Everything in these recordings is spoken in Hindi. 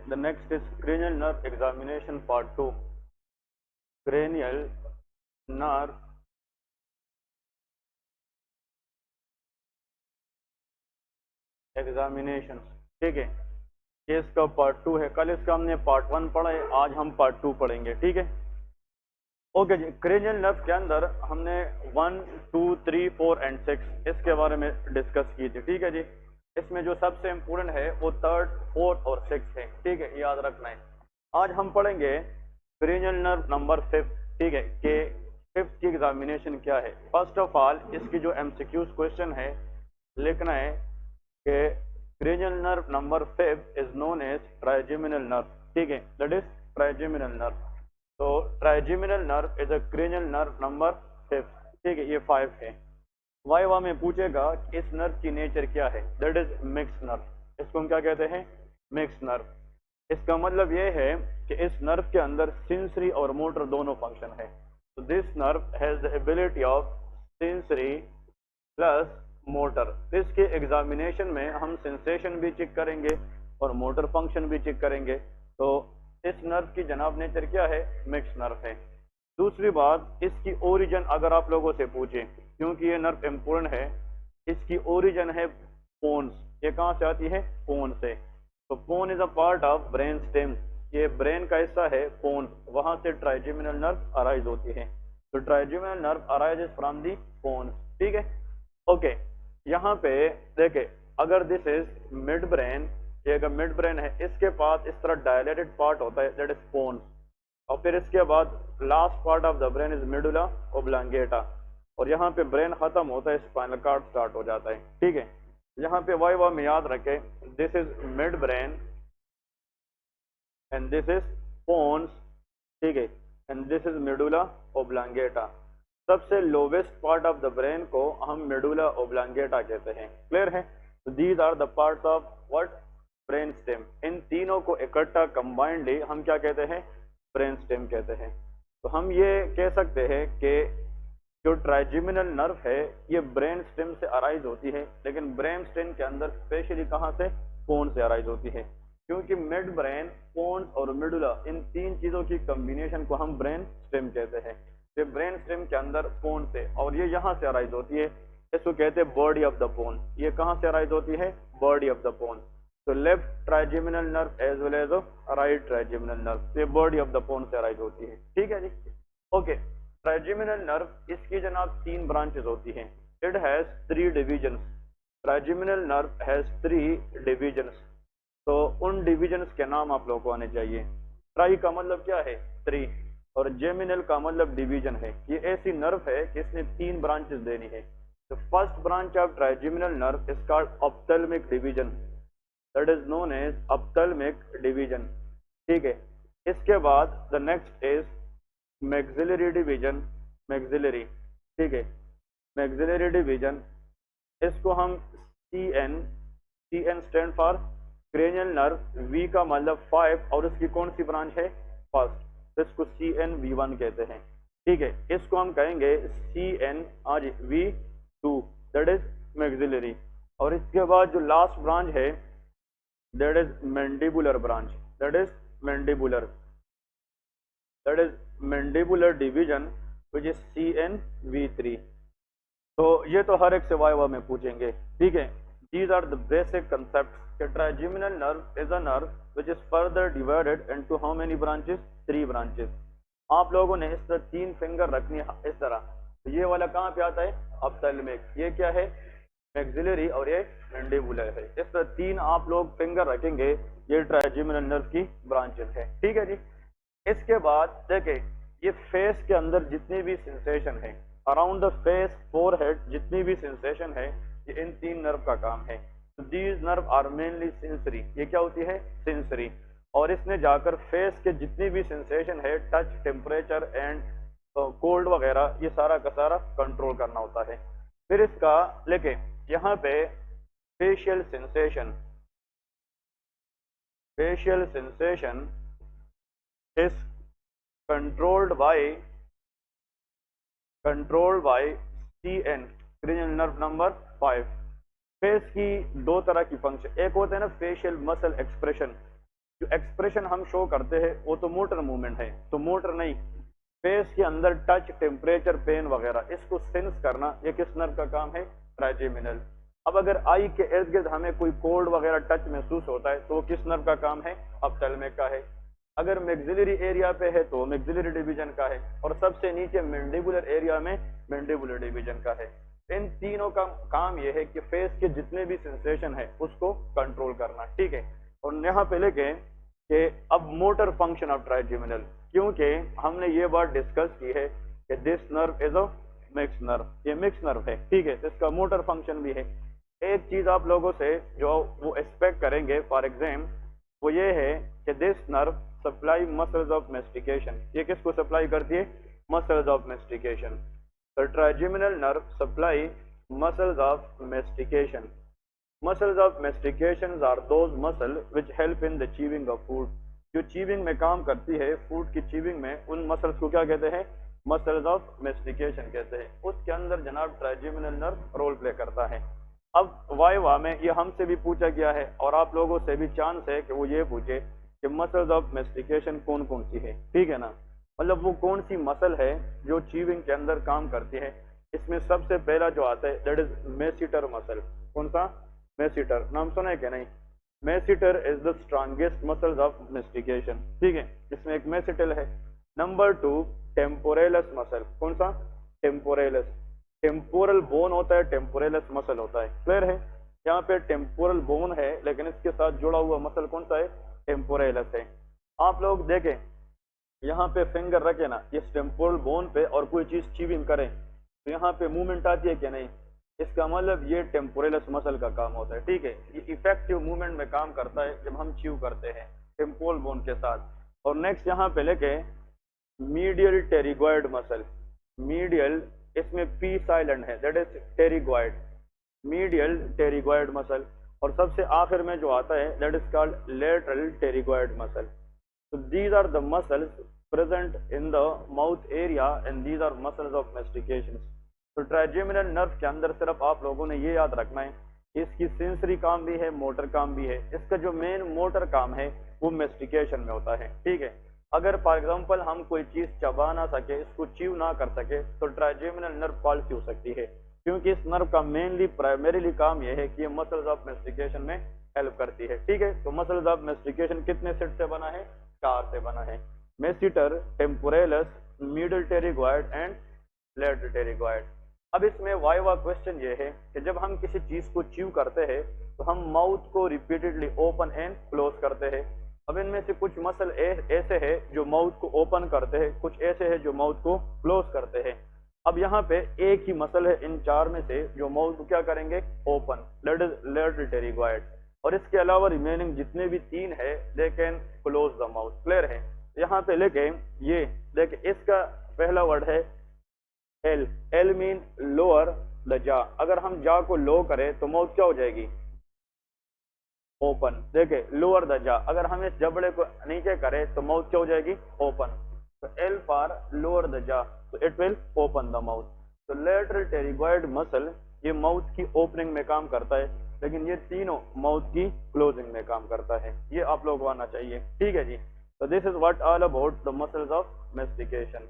The next is cranial nerve examination part 2। Cranial nerve examination, ठीक है। ये इसका पार्ट 2 है। कल इसका हमने पार्ट 1 पढ़ा है, आज हम पार्ट 2 पढ़ेंगे, ठीक है। ओके जी, क्रेनियल नर्व के अंदर हमने 1, 2, 3, 4 एंड 6 इसके बारे में डिस्कस की थी, ठीक है जी। इसमें जो सबसे इम्पोर्टेंट है वो 3rd, 4th और 6th है, ठीक है, याद रखना है। आज हम पढ़ेंगे क्रेनियल नर्व नंबर 5, ठीक है, कि 5th की एग्जामिनेशन क्या है। फर्स्ट ऑफ ऑल इसकी जो एमसीक्यूज क्वेश्चन है लिखना है कि cranial nerve number 5 is known as trigeminal nerve, ठीक है, दैट इज ट्राइजेमिनल नर्व। तो trigeminal nerve is a cranial nerve number 5, ठीक है, ये 5 है। वाइवा में पूछेगा कि इस नर्व की नेचर क्या है, दैट इज मिक्स नर्व। इसको हम क्या कहते हैं, मिक्स नर्व। इसका मतलब ये है कि इस नर्व के अंदर सेंसरी और मोटर दोनों फंक्शन है। तो this nerve has the ability of sensory plus motor. तो इसके एग्जामिनेशन में हम सेंसेशन भी चेक करेंगे और मोटर फंक्शन भी चेक करेंगे। तो इस नर्व की जनाब नेचर क्या है, मिक्स नर्व है। दूसरी बात, इसकी ओरिजिन अगर आप लोगों से पूछें, क्योंकि ये नर्व इम्पोर्टेंट है, इसकी ओरिजिन है पोन्स। ये कहाँ से आती है, पोन से। तो pons is a part of brain stem, ये ब्रेन का हिस्सा है पोन, वहां से ट्राइजेमिनल नर्व अराइज होती है। तो trigeminal nerve arises from the pons, ठीक है। ओके, यहाँ पे देखे, अगर दिस इज मिड ब्रेन, ये अगर मिड ब्रेन है, इसके पास इस तरह डायलेटेड पार्ट होता है, दैट इज पोन्स। और फिर इसके बाद last part of the brain is medulla oblongata, और यहाँ पे ब्रेन खत्म होता है, स्पाइनल कार्ड स्टार्ट हो जाता है, ठीक है। यहाँ पे वाइवा में याद रखें, this is mid brain and this is pons, ठीक है, and this is medulla oblongata. सबसे lowest part of the brain को हम मेडुला ओब्लांगेटा कहते हैं, क्लियर है। तो these are the parts of what, brain stem. इन तीनों को इकट्ठा कंबाइंडली हम क्या कहते हैं, ब्रेन स्टेम कहते हैं। तो हम ये कह सकते हैं कि जो ट्राइजेमिनल नर्व है ये ब्रेन स्टेम से अराइज होती है, लेकिन ब्रेन स्टेम के अंदर स्पेशली कहाँ से, पोन से अराइज होती है। क्योंकि मिड ब्रेन, पोन्स और मेडुला, इन तीन चीजों की कॉम्बिनेशन को हम ब्रेन स्टेम कहते हैं। ये ब्रेन स्टेम के अंदर पोन से, और ये यहाँ से अराइज होती है, इसको कहते हैं बॉडी ऑफ द पोन। ये कहाँ से अराइज होती है, बॉडी ऑफ द पोन। तो left trigeminal nerve as well as right trigeminal nerve, ये बॉडी ऑफ द पोन से अराइज होती है, ठीक है जी। ओके, ट्राइजेमिनल नर्व, इसकी जनाब 3 ब्रांचेस होती हैं। It has 3 divisions. Trigeminal nerve has 3 divisions. तो उन डिविजन्स के नाम आप लोगों को आने चाहिए। ट्राई का मतलब क्या है, 3, और जेमिनल का मतलब डिवीजन है। ये ऐसी नर्व है कि इसने 3 ब्रांचेस देनी है। The first branch of trigeminal nerve is called ophthalmic division, that is known as ophthalmic division, ठीक है। इसके बाद the next is maxillary division, maxillary, ठीक है, मैक्सिलरी डिवीजन। इसको हम CN, CN stand for cranial nerve, V का मतलब 5, और इसकी कौन सी ब्रांच है, फर्स्ट, तो इसको CNV1 कहते हैं, ठीक है। इसको हम कहेंगे CNV2, दैट इज मैक्सिलरी। और इसके बाद जो लास्ट ब्रांच है that is mandibular branch, that is mandibular, that is mandibular division which is CNV3। तो ये तो हर एक से वाइवा में पूछेंगे, ठीक है। These are the basic concepts. The trigeminal nerve is a nerve which is further divided into how many branches? 3 branches. आप लोगों ने इस तरह 3 फिंगर रखनी है, इस तरह। तो ये वाला कहाँ पे आता है, ऑप्थेल्मिक। ये क्या है, मैक्सिलरी, और ये मैंडिबुलर है। इस तरह 3 आप लोग फिंगर रखेंगे, ये ट्राइजेमिनल नर्व की ब्रांचेस है, ठीक है जी। इसके बाद देखें, ये फेस के अंदर जितनी भी सेंसेशन है, अराउंड द फेस, फोरहेड, जितनी भी सेंसेशन है, ये इन 3 नर्व का काम है। तो these nerve are mainly sensory, ये क्या होती है, सेंसरी। और इसने जाकर फेस के जितनी भी सेंसेशन है, टच, टेम्परेचर एंड कोल्ड वगैरह, ये सारा का सारा कंट्रोल करना होता है। फिर इसका लेके यहाँ पे facial sensation, facial sensation is controlled by CN, cranial nerve number 5। Face की 2 तरह की फंक्शन, एक होता है ना फेशियल मसल एक्सप्रेशन, जो एक्सप्रेशन हम शो करते हैं वो तो मोटर मूवमेंट है, तो मोटर नहीं, फेस के अंदर टच, टेम्परेचर, पेन वगैरह इसको सेंस करना ये किस नर्व का काम है? ट्राइजेमिनल। अब अगर आई के इर्द गिर्द हमें कोई कोल्ड वगैरह टच महसूस होता है तो वो किस नर्व का काम है? ऑप्थेल्मिक का है। अगर मैक्सिलरी एरिया पे है तो मैक्सिलरी डिवीजन का है, और सबसे नीचे मैंडिबुलर एरिया में मैंडिबुलर डिवीजन का है। इन तीनों का काम यह है कि फेस के जितने भी सेंसेशन है उसको कंट्रोल करना, ठीक है। और यहाँ पे लेके कि अब मोटर फंक्शन ऑफ ट्राइजेमिनल, क्योंकि हमने ये बात डिस्कस की है कि this nerve is a mix nerve, ये मिक्स नर्व है, ठीक है, तो इसका मोटर फंक्शन भी है। एक चीज आप लोगों से जो वो एक्सपेक्ट करेंगे फॉर एग्जाम वो ये है कि this nerve supply muscles of mastication, ये किसको सप्लाई करती है? Muscles of mastication. The trigeminal nerve supply muscles of mastication. Muscles of mastication are those muscles which help in the chewing of food. जो चीविंग में काम करती है, फूड की चीविंग में, उन मसल्स को क्या कहते हैं? मसल्स ऑफ मेस्टिकेशन कहते हैं। उसके अंदर जनाब ट्राइजेमिनल नर्व रोल प्ले करता है। अब वाइवा में ये हमसे भी पूछा गया है और आप लोगों से भी चांस है कि वो ये पूछे कि मसल्स ऑफ मेस्टिकेशन कौन कौन सी है, ठीक है ना, मतलब वो कौन सी मसल है जो चीविंग के अंदर काम करती है। इसमें सबसे पहला जो आता है दैट इज मेसिटर मसल। कौन सा? मेसिटर, नाम सुना है क्या? नहीं। Masseter is the strongest muscles of mastication, ठीक है, इसमें एक मेसिटल है। Number 2 temporalis muscle. कौन सा? टेम्पोरेलस। टेम्पोरल बोन होता है, टेम्पोरेलस मसल होता है, क्लियर है। यहाँ पे टेम्पोरल बोन है लेकिन इसके साथ जुड़ा हुआ मसल कौन सा है? टेम्पोरेलस है। आप लोग देखें यहाँ पे फिंगर रखे ना इस टेम्पोरल बोन पे और कोई चीज चीविंग करें तो यहाँ पे मूवमेंट आती है क्या? नहीं। इसका मतलब ये टेम्पोरेलस मसल का काम होता है, ठीक है, ये इफेक्टिव मूवमेंट में काम करता है जब हम चीव करते हैं टेम्पोरल बोन के साथ। और नेक्स्ट यहाँ पे लेके मीडियल टेरिगॉइड मसल। मीडियल, इसमें पी साइलेंट है, that is pterygoid, medial pterygoid muscle. और सबसे आखिर में जो आता है that is called lateral pterygoid muscle. So these are the muscles present in the mouth area and these are muscles of mastication. तो ट्राइजेमिनल नर्व के अंदर सिर्फ आप लोगों ने ये याद रखना है इसकी सेंसरी काम भी है, मोटर काम भी है। इसका जो मेन मोटर काम है वो मेस्टिकेशन में होता है, ठीक है। अगर फॉर एग्जांपल हम कोई चीज चबा ना सके, इसको च्यू ना कर सके तो ट्राइजेमिनल नर्व पॉलिसी हो सकती है, क्योंकि इस नर्व का मेनली प्राइमरीली काम यह है कि ये मसल्स ऑफ मेस्टिकेशन में हेल्प करती है, ठीक है। तो मसल्स ऑफ मेस्टिकेशन कितने सेट से बना है? 4 से बना है, masseter, temporalis, medial pterygoid and lateral pterygoid. अब इसमें वाइवा क्वेश्चन ये है कि जब हम किसी चीज को च्यू करते हैं तो हम माउथ को रिपीटेडली ओपन एंड क्लोज करते हैं। अब इनमें से कुछ मसल ऐसे है जो माउथ को ओपन करते हैं, कुछ ऐसे है जो माउथ को क्लोज करते हैं। अब यहाँ पे एक ही मसल है इन 4 में से जो माउथ को क्या करेंगे? Open, that is lateral pterygoid. और इसके अलावा रिमेनिंग जितने भी 3 है they can close the mouth, clear है। यहाँ पे लेके ये देखिए इसका पहला वर्ड है L. L mean lower the जा। अगर हम जा को लो करें तो माउथ क्या हो जाएगी? ओपन। देखे लोअर द जा, अगर हम इस जबड़े को नीचे करें तो माउथ क्या हो जाएगी? ओपन। तो एल फॉर लोअर द जा, तो it will open the mouth. तो लेटरल टेरिगॉइड मसल ये माउथ की ओपनिंग में काम करता है, लेकिन ये तीनों माउथ की क्लोजिंग में काम करता है। ये आप लोग को आना चाहिए, ठीक है जी। तो this is what all about the muscles of mastication.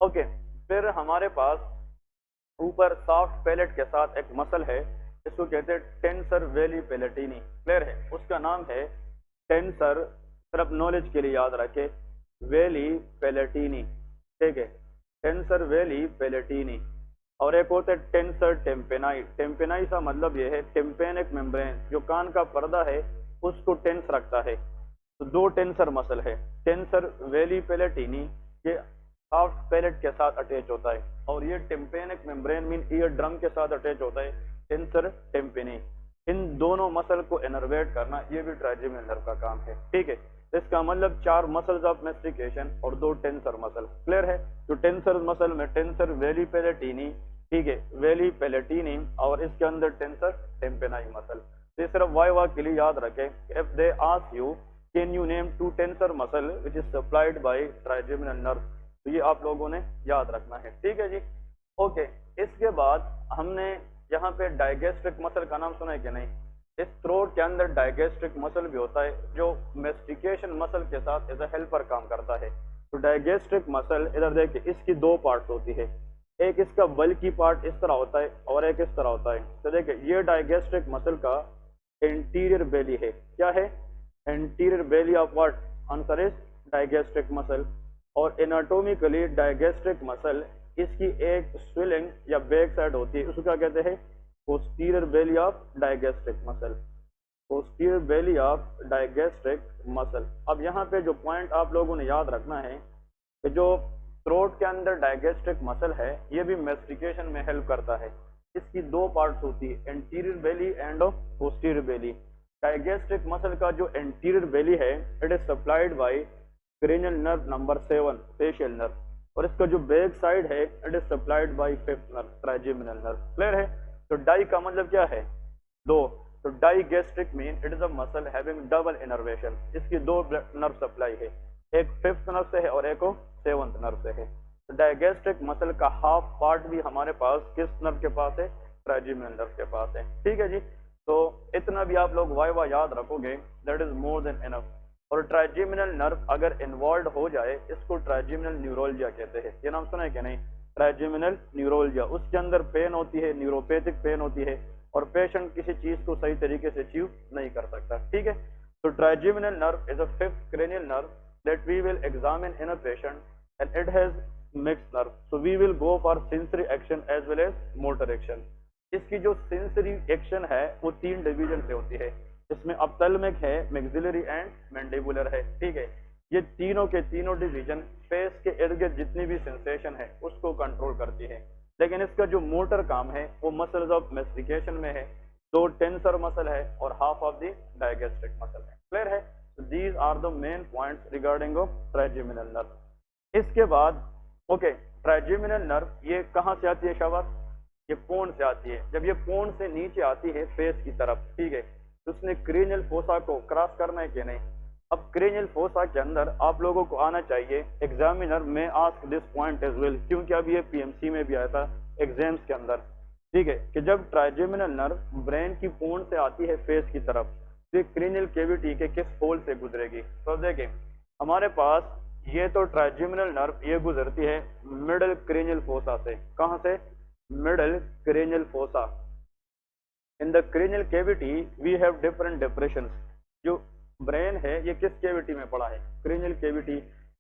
Okay, फिर हमारे पास ऊपर सॉफ्ट पैलेट के साथ एक मसल है, इसको कहते हैं टेंसर वेली पैलेटिनी, क्लियर है। उसका नाम है टेंसर, सिर्फ नॉलेज के लिए याद रखे, वेली पैलेटिनी, ठीक है, टेंसर वेली पैलेटिनी। और एक होता है टेंसर टेम्पेनाई। टेम्पेनाई का मतलब यह है टेम्पेनिक मेम्ब्रेन, जो कान का पर्दा है उसको टेंस रखता है। तो 2 टेंसर मसल है, टेंसर वेली पैलेटिनी ये सॉफ्ट पैलेट के साथ अटैच होता है, और ये tympanic membrane mean ear drum के साथ अटैच होता है, टेंसर टेम्पेनी। इन दोनों मसल को इनर्वेट करना ये भी ट्राइजेमिनल नर्व का काम है, ठीक है। इसका मतलब 4 मसल्स ऑफ मेस्टिकेशन और 2 टेंसर मसल, क्लियर है। तो टेंसर मसल में टेंसर वेली पैलेटिनी, ठीक है, वेली पैलेटिनी, और इसके अंदर टेंसर टेम्पेनाई मसल। तो सिर्फ वाइवा के लिए याद रखें, if they ask you can you name 2 tensor muscle which is supplied bye trigeminal nerve, तो ये आप लोगों ने याद रखना है, ठीक है जी। ओके, इसके बाद हमने यहाँ पे डाइगेस्ट्रिक मसल का नाम सुना है कि नहीं? इस थ्रोट के अंदर डाइगेस्ट्रिक मसल भी होता है जो मेस्टिकेशन मसल के साथ एज ए हेल्पर काम करता है। तो डाइगेस्ट्रिक मसल इधर देखिए इसकी दो पार्ट्स होती है, एक इसका बल्की पार्ट इस तरह होता है और एक इस तरह होता है। तो देखिए ये डाइगेस्ट्रिक मसल का एंटीरियर बेली है। क्या है? Anterior belly of what? Answer is digastric muscle. और एनाटोमिकली डाइगेस्ट्रिक मसल इसकी एक स्विलिंग या बैक साइड होती है, उसको क्या कहते हैं? Posterior belly of digastric muscle. Posterior belly of digastric muscle. अब यहाँ पे जो पॉइंट आप लोगों ने याद रखना है कि जो थ्रोट के अंदर डाइगेस्ट्रिक मसल है ये भी मेस्टिकेशन में हेल्प करता है। इसकी दो पार्ट्स होती है, anterior belly and posterior Bailey. Digastric muscle का जो एंटीरियर बेली है it is supplied bye cranial nerve number 7 facial nerve, और इसका जो बैक साइड है it is supplied by fifth nerve trigeminal nerve. Clear है? तो डाई का मतलब क्या है? दो। तो digastric mean it is a muscle having double innervation. इसकी दो नर्व सप्लाई है, एक फिफ्थ नर्व से है और एक सेवंथ नर्व से है। तो डाइगेस्ट्रिक मसल का हाफ पार्ट भी हमारे पास किस नर्व के पास है? ट्राइजेमिनल नर्व के पास है। ठीक है जी। तो इतना भी आप लोग वाइवा याद रखोगे that is more than enough. और ट्राइजेमिनल नर्व अगर इन्वॉल्व हो जाए इसको ट्राइजेमिनल न्यूरोलजिया कहते हैं। ये नाम सुना है कि नहीं? Trigeminal neuroglia. उसके अंदर पेन होती है, न्यूरोपैथिक पेन होती है और पेशेंट किसी चीज को सही तरीके से अचीव नहीं कर सकता। ठीक है। तो trigeminal nerve is a fifth cranial nerve that we will examine in a patient and it has mixed nerve, so we will go for sensory action as well as motor action। इसकी जो सेंसरी एक्शन है वो तीन डिवीजन से होती है, इसमें ऑप्थेल्मिक है, मैक्सिलरी एंड मैंडिबुलर है। ठीक है। ये तीनों के तीनों डिवीजन फेस के इर्द गिर्द जितनी भी सेंसेशन है उसको कंट्रोल करती है। लेकिन इसका जो मोटर काम है वो मसल्स ऑफ मेस्टिकेशन में है, दो टेंसर मसल है और half of the digastric muscle है। क्लियर है? These are the main points regarding of trigeminal nerve। इसके बाद ओके ट्राइजेमिनल नर्व ये कहाँ से आती है शाबाश? ये पोन से आती है। जब ये पोन से नीचे आती है फेस की तरफ, ठीक है, तो उसने क्रेनियल फोसा को क्रॉस करना है कि नहीं? अब क्रेनियल फोसा के अंदर आप लोगों को आना चाहिए, एग्जामिनर में ask this point as well, क्योंकि अब ये पीएमसी में भी आया था एग्जाम्स के अंदर। ठीक है कि जब ट्राइजेमिनल नर्व ब्रेन की पोन से आती है फेस की तरफ तो क्रेनियल कैविटी के किस होल से गुजरेगी? तो देखें हमारे पास ये तो ट्राइजेमिनल नर्व ये गुजरती है मिडल क्रेनियल फोसा से। कहां से? Middle cranial fossa. In the cranial cavity we have different depressions. जो ब्रेन है ये किस कैविटी में पड़ा है? Cranial cavity.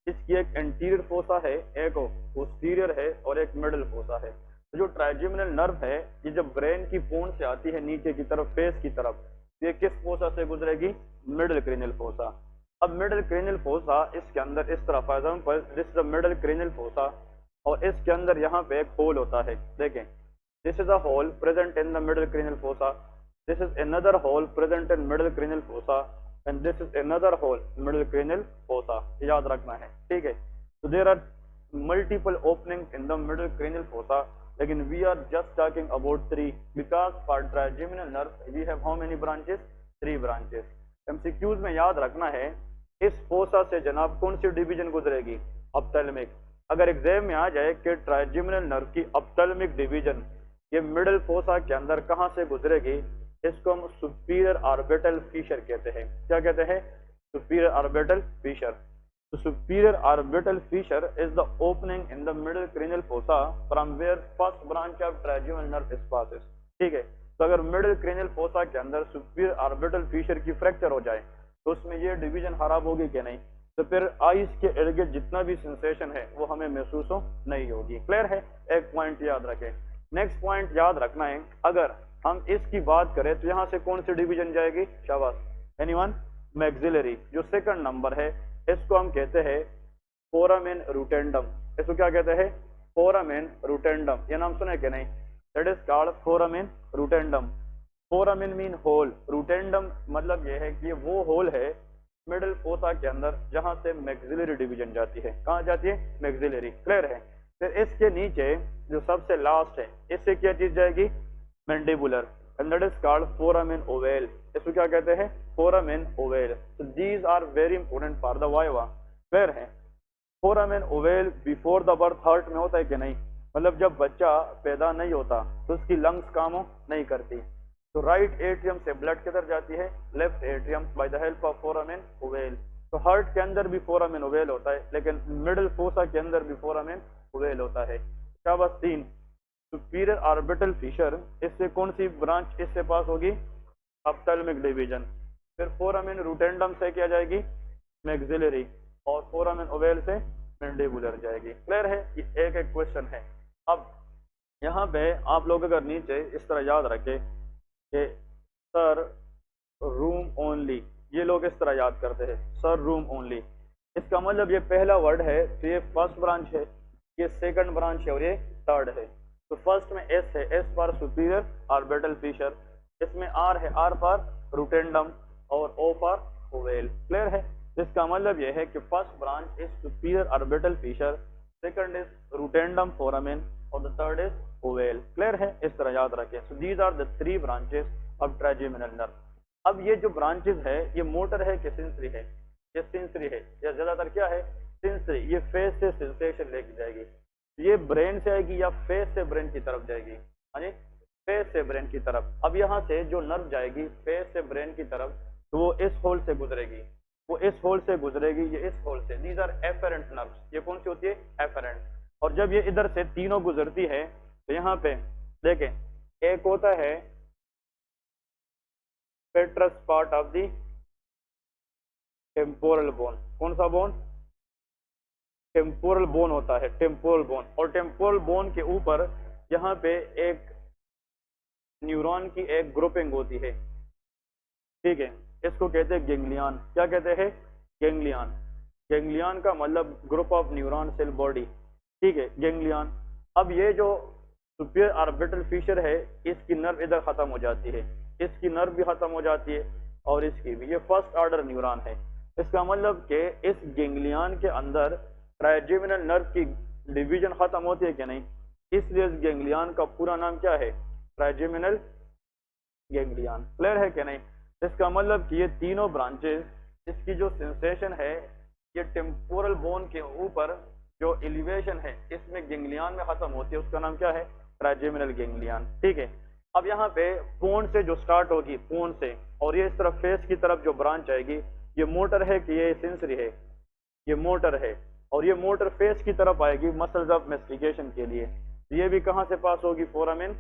इसकी एक एंटीरियर फोसा है, एक पोस्टीरियर है और एक मिडल फोसा है। तो जो ट्राइजेमिनल नर्व है ये जब ब्रेन की पोन से आती है नीचे की तरफ फेस की तरफ, ये किस फोसा से गुजरेगी? Middle cranial fossa. अब मिडल क्रेनियल फोसा इसके अंदर इस तरह, for example this is the middle cranial fossa और इसके अंदर यहाँ पे एक होल होता है। देखें this is a hole present in the middle cranial fossa, this is another hole present in middle cranial fossa and this is another hole middle cranial fossa. याद रखना है। ठीक है। तो there are multiple opening in the middle cranial fossa, लेकिन we are just talking about 3 because for trigeminal nerve we have how many branches? 3 branches। MCQs में याद रखना है इस फोसा से जनाब कौन सी डिवीजन गुजरेगी? ऑप्थेल्मिक। अगर एग्जाम में आ जाए कि ट्राइजेमिनल नर्व की ऑप्थेल्मिक डिवीजन ये मिडल फोसा के अंदर कहां से गुजरेगी, इसको हम सुपीरियर ऑर्बिटल फीचर कहते हैं। क्या कहते हैं? Superior orbital feature. The superior orbital fissure is the opening in the middle cranial fossa from where first branch of trigeminal nerve passes। ठीक है। तो अगर मिडिल क्रेनियल फोसा के अंदर सुपीरियर ऑर्बिटल फीचर की फ्रैक्चर हो जाए तो उसमें ये डिवीजन खराब होगी कि नहीं? तो फिर आइस के इर्द गिर्द जितना भी सेंसेशन है वो हमें महसूस हो नहीं होगी। क्लियर है? एक पॉइंट याद रखें। नेक्स्ट पॉइंट याद रखना है, अगर हम इसकी बात करें तो यहाँ से कौन सी डिवीजन जाएगी? शाबाश, एनीवन? मैक्सिलरी। जो सेकंड नंबर है इसको हम कहते हैं फोरामेन रूटेंडम। इसको क्या कहते हैं? Foramen rotundum. ये नाम सुना है कि नहीं? That is called foramen rotundum. Foramen mean hole, rotundum मतलब ये है कि ये वो होल है मिडिल फोसा के अंदर जहां से मैक्सिलरी डिवीजन जाती है। कहां जाती है? मैक्सिलरी। क्लियर है? फिर इसके नीचे जो सबसे लास्ट है इससे क्या चीज जाएगी? Mandibular, and that is called foramen ovale। इसको क्या कहते हैं? foramen ovale। so these are very important for the viva। Clear है? foramen ovale before the birth heart में होता है कि नहीं? मतलब जब बच्चा पैदा नहीं होता तो उसकी लंग्स काम नहीं करती, तो राइट एट्रियम से ब्लड किधर जाती है, left atrium, by the help of foramen ovale. तो हार्ट के अंदर भी फोरामेन ओवेल होता है, लेकिन मिडिल फोसा के अंदर भी फोरामेन ओवेल होता है। शाबाश 3, सुपीरियर ऑर्बिटल फिशर, इससे कौन सी ब्रांच इससे पास होगी, ऑप्थेल्मिक डिवीजन। फिर फोरामेन रूटेंडम से क्या जाएगी, मैक्सिलरी, और फोरामेन ओवेल से मैंडिबुलर जाएगी। क्लियर है, ये एक एक क्वेश्चन है। अब यहाँ पे आप लोग अगर नीचे इस तरह याद रखें कि सर रूम ओनली, ये लोग इस तरह याद करते हैं, सर रूम ओनली, इसका मतलब ये पहला वर्ड है तो ये फर्स्ट ब्रांच है, ये सेकंड ब्रांच है और ये थर्ड है। तो फर्स्ट में एस है, S for superior orbital Fisher, इसमें आर है, आर फॉर रूटेंडम, और ओ फॉर ओवेल। क्लियर है, इसका मतलब यह है कि first branch is superior orbital fissure, second is rotundum foramen, और the third is oval. Clear है, इस तरह याद रखें। So these are the 3 branches of trigeminal nerve. अब ये जो ब्रांचेस है ये मोटर है कि सेंसरी है, ये सेंसरी है, या ज्यादातर क्या है, सेंसरी। ये फेस से सेंसेशन लेके जाएगी, ये ब्रेन से आएगी या फेस से ब्रेन की तरफ जाएगी, हाँ जी, फेस से ब्रेन की तरफ। अब यहाँ से जो नर्व जाएगी फेस से ब्रेन की तरफ, तो वो इस होल से गुजरेगी, वो इस होल से गुजरेगी, ये इस होल से। दीज आर एफेरेंट नर्व्स, ये कौन सी होती है, एफेरेंट। और जब ये इधर से तीनों गुजरती है तो यहाँ पे देखें, एक होता है पेट्रस part of the temporal bone, कौन सा बोन, टेम्पोरल बोन होता है, टेम्पोरल बोन। और टेम्पोरल बोन के ऊपर यहाँ पे एक न्यूरॉन की एक ग्रुपिंग होती है, ठीक है, इसको कहते हैं गेंगलियन। क्या कहते हैं, गेंगलियन। गेंगलियन का मतलब group of neuron cell body, ठीक है, गेंगलियन। अब ये जो सुपीरियर ऑर्बिटल फिशर है, इसकी नर्व इधर खत्म हो जाती है, इसकी नर्व भी खत्म हो जाती है, और इसकी भी। ये फर्स्ट ऑर्डर न्यूरॉन है। इसका मतलब कि इस गेंगलियन के अंदर ट्राइजेमिनल नर्व की डिवीजन खत्म होती है कि नहीं, इसलिए इस गेंगलियन का पूरा नाम क्या है, ट्राइजेमिनल गेंगलियन। क्लियर है कि नहीं। इसका मतलब कि ये तीनों ब्रांचेस, इसकी जो सेंसेशन है, ये टेम्पोरल बोन के ऊपर जो एलिवेशन है इसमें गेंगलियन में खत्म होती है, उसका नाम क्या है, ट्राइजेमिनल गेंगलियन। ठीक है, अब यहाँ पे पोन से जो स्टार्ट होगी, पोन से, और ये इस तरफ फेस की तरफ जो ब्रांच आएगी, ये मोटर है कि ये सेंसरी है, ये मोटर है, और ये मोटर फेस की तरफ आएगी मसल्स ऑफ मेस्टिकेशन के लिए। ये भी कहाँ से पास होगी, फोरामेन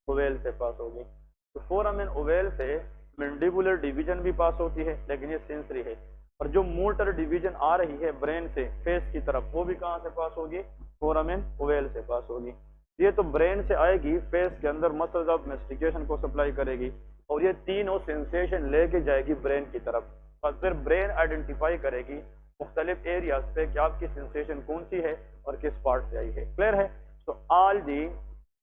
ओवेल से पास होगी। तो फोरामेन ओवेल से मैंडिबुलर डिवीजन भी पास होती है, लेकिन ये सेंसरी है। और जो मोटर डिवीजन आ रही है ब्रेन से फेस की तरफ, वो भी कहाँ से पास होगी, फोरामेन ओवेल से पास होगी। ये तो ब्रेन से आएगी, फेस के अंदर मसल्स ऑफ मेस्टिकेशन को सप्लाई करेगी, और ये तीनों सेंसेशन लेके जाएगी ब्रेन की तरफ, और फिर ब्रेन आइडेंटिफाई करेगी मुख्तलिफ एरियाज पे कि आपकी सेंसेशन कौन सी है और किस पार्ट से आई है। क्लियर है। तो all the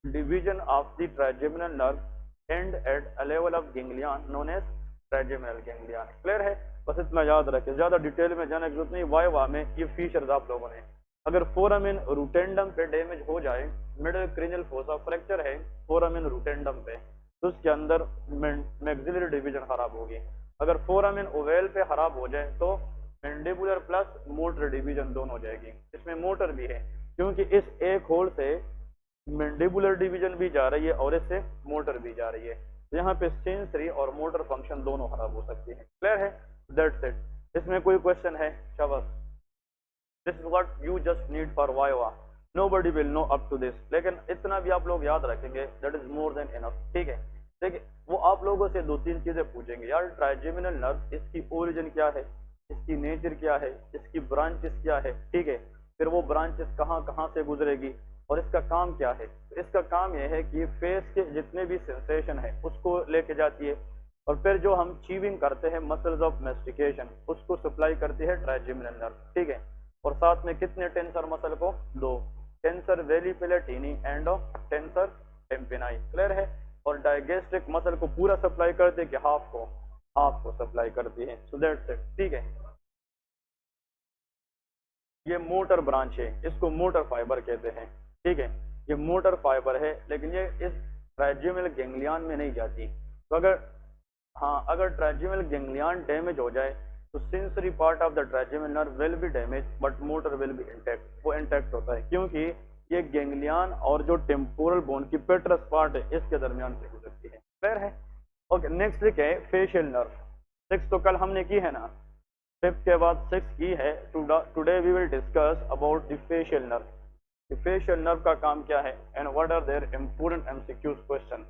division of the trigeminal nerve and at a level of ganglion known as trigeminal ganglion. Clear है, बस इतना याद रखें, ज्यादा डिटेल में जाने की जरूरत नहीं। वाइवा में ये फीचर्स आप लोगों ने, अगर फोरामेन रूटेंडम पे डैमेज हो जाए, मिडिल क्रेनियल फोसा फ्रैक्चर है फोरामेन रूटेंडम पे, तो उसके अंदर मैक्सिलरी डिवीजन खराब होगी। अगर फोरामेन ओवेल पे खराब हो जाए तो मैंडिबुलर प्लस मोटर डिवीजन दोनों हो जाएगी। इसमें मोटर भी है, क्योंकि इस एक होल से मैंडिबुलर डिवीजन भी जा रही है और इससे मोटर भी जा रही है। तो यहाँ पे सेंसरी और मोटर फंक्शन दोनों खराब हो सकती है। क्लियर है, दैट्स इट। इसमें कोई क्वेश्चन है, शाबाश। This is what you just need for viva, nobody will know up to this, लेकिन इतना भी आप लोग याद रखेंगे, that is more than enough. ठीक है, देखिए वो आप लोगों से 2-3 चीजें पूछेंगे, यार ट्राइजेमिनल नर्व, इसकी ओरिजिन क्या है, इसकी नेचर क्या है, इसकी ब्रांचेस क्या है, ठीक है, फिर वो ब्रांचेस कहाँ कहाँ से गुजरेगी, और इसका काम क्या है। तो इसका काम यह है कि फेस के जितने भी सेंसेशन है उसको लेके जाती है, और फिर जो हम चीविंग करते हैं मसल्स ऑफ मेस्टिकेशन, उसको सप्लाई करती है ट्राइजेमिनल नर्व। ठीक है, और साथ में कितने टेंसर मसल को, 2, tensor veli palatini and tensor tympani. Clear है। और डायगेस्ट्रिक मसल को पूरा सप्लाई करते हैं कि हाफ को सप्लाई करती है। So that's it. ठीक है, ये मोटर ब्रांच है, इसको मोटर फाइबर कहते हैं। ठीक है, ये मोटर फाइबर है, लेकिन ये इस ट्राइजेमिनल गेंगलियन में नहीं जाती। तो अगर ट्राइजेमिनल गेंगलियन डैमेज हो जाए तो sensory part of the trigeminal nerve will be damage but motor will be intact. वो इंटैक्ट होता है क्योंकि ये गेंगलियन और जो टेम्पोरल बोन की पेट्रस पार्ट है इसके दरमियान से गुजरती है। क्लियर है। ओके, नेक्स्ट लिखे फेशियल नर्व। 6 तो कल हमने की है ना, 5 के बाद 6 की है। Today we will discuss about the facial nerve. Facial nerve का काम क्या है and what are their important MCQs question.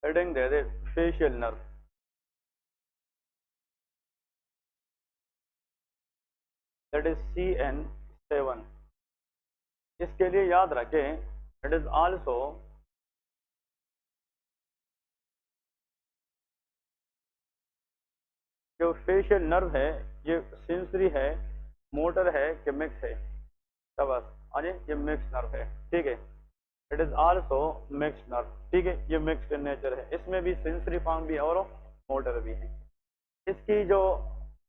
Heading दे दे facial nerve. That is CN7। इसके लिए याद रखें इट इज आल्सो जो फेशियल नर्व है ये सेंसरी है, मोटर है कि मिक्स है। बस आगे ये मिक्स नर्व है, ठीक है। It is also mix nerve, ठीक है। ये मिक्स इन नेचर है, इसमें भी सेंसरी फॉर्म भी है और मोटर भी है। इसकी जो